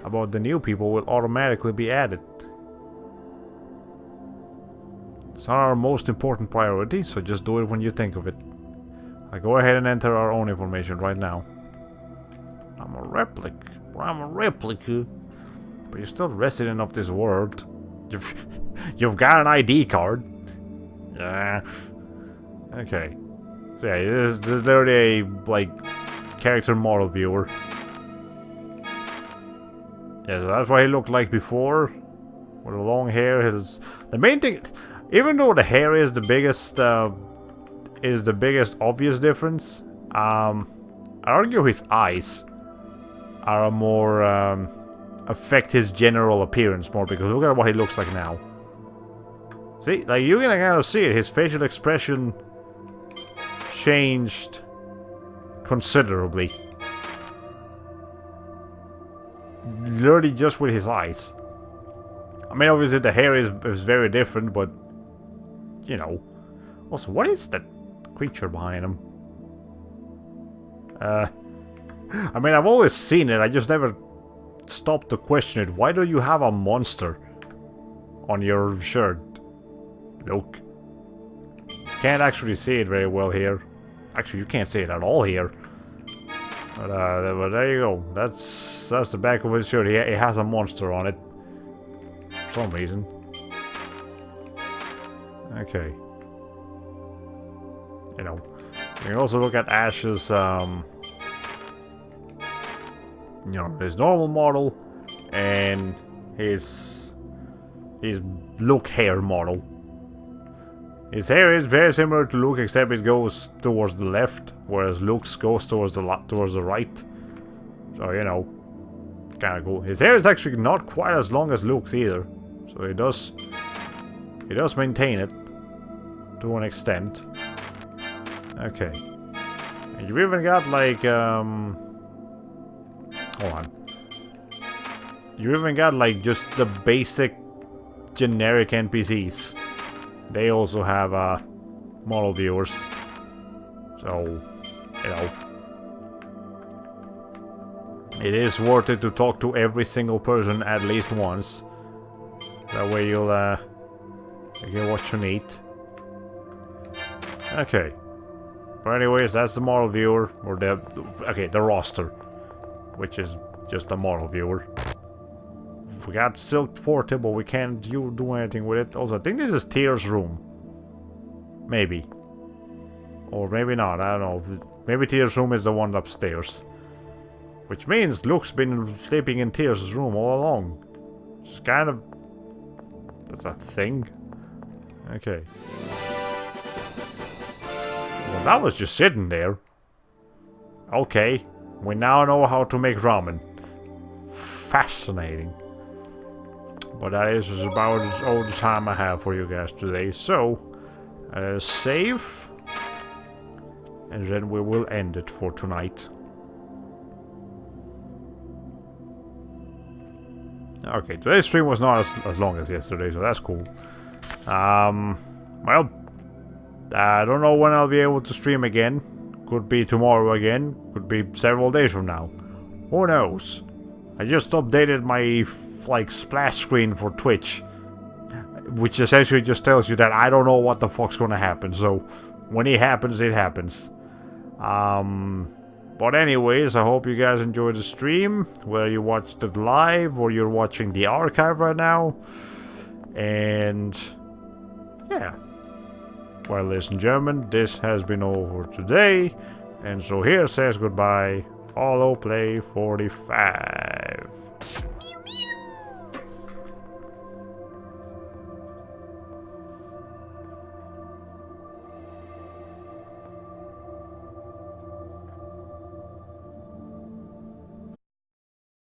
about the new people will automatically be added. It's not our most important priority, so just do it when you think of it. Go ahead and enter our own information right now. I'm a replica. But you're still resident of this world. You've got an ID card. Yeah. Okay. So yeah, this is literally a, like, character model viewer. Yeah, so that's what he looked like before. With the long hair. The main thing, even though the hair is the biggest obvious difference, I argue his eyes are a more affect his general appearance more, because look at what he looks like now. See, like, you can kind of see it. His facial expression changed considerably. Literally just with his eyes. I mean, obviously the hair is very different, but you know. Also, what is that creature behind him? I mean, I've always seen it. I just never stopped to question it. Why do you have a monster on your shirt? Look. Can't actually see it very well here. Actually, you can't see it at all here. But there you go. That's the back of his shirt. He has a monster on it. For some reason. Okay. You know. You can also look at Ash's, you know, his normal model and his Luke hair model. His hair is very similar to Luke, except it goes towards the left, whereas Luke's goes towards the right. So, you know, kind of cool. His hair is actually not quite as long as Luke's either, so he does maintain it to an extent. Okay, and you've even got like hold on. You even got like just the basic generic NPCs. They also have model viewers. So, you know, it is worth it to talk to every single person at least once. That way you'll get what you need. Okay. But anyways, that's the model viewer, or the roster, which is just a model viewer. We got Silk Forte, but we can't do anything with it. Also, I think this is Tyr's room. Maybe. Or maybe not, I don't know. Maybe Tyr's room is the one upstairs. Which means Luke's been sleeping in Tyr's room all along. It's kind of... that's a thing. Okay. Well, that was just sitting there. Okay. We now know how to make ramen. Fascinating. But that is about all the time I have for you guys today. So, save. And then we will end it for tonight. Okay, today's stream was not as long as yesterday, so that's cool. Well, I don't know when I'll be able to stream again. Could be tomorrow again. Could be several days from now. Who knows? I just updated my splash screen for Twitch, which essentially just tells you that I don't know what the fuck's gonna happen. So when it happens, it happens. But anyways, I hope you guys enjoyed the stream, whether you watched it live or you're watching the archive right now. And yeah, Well, ladies and gentlemen, this has been all for today. And so here says goodbye, Hollow Play 45.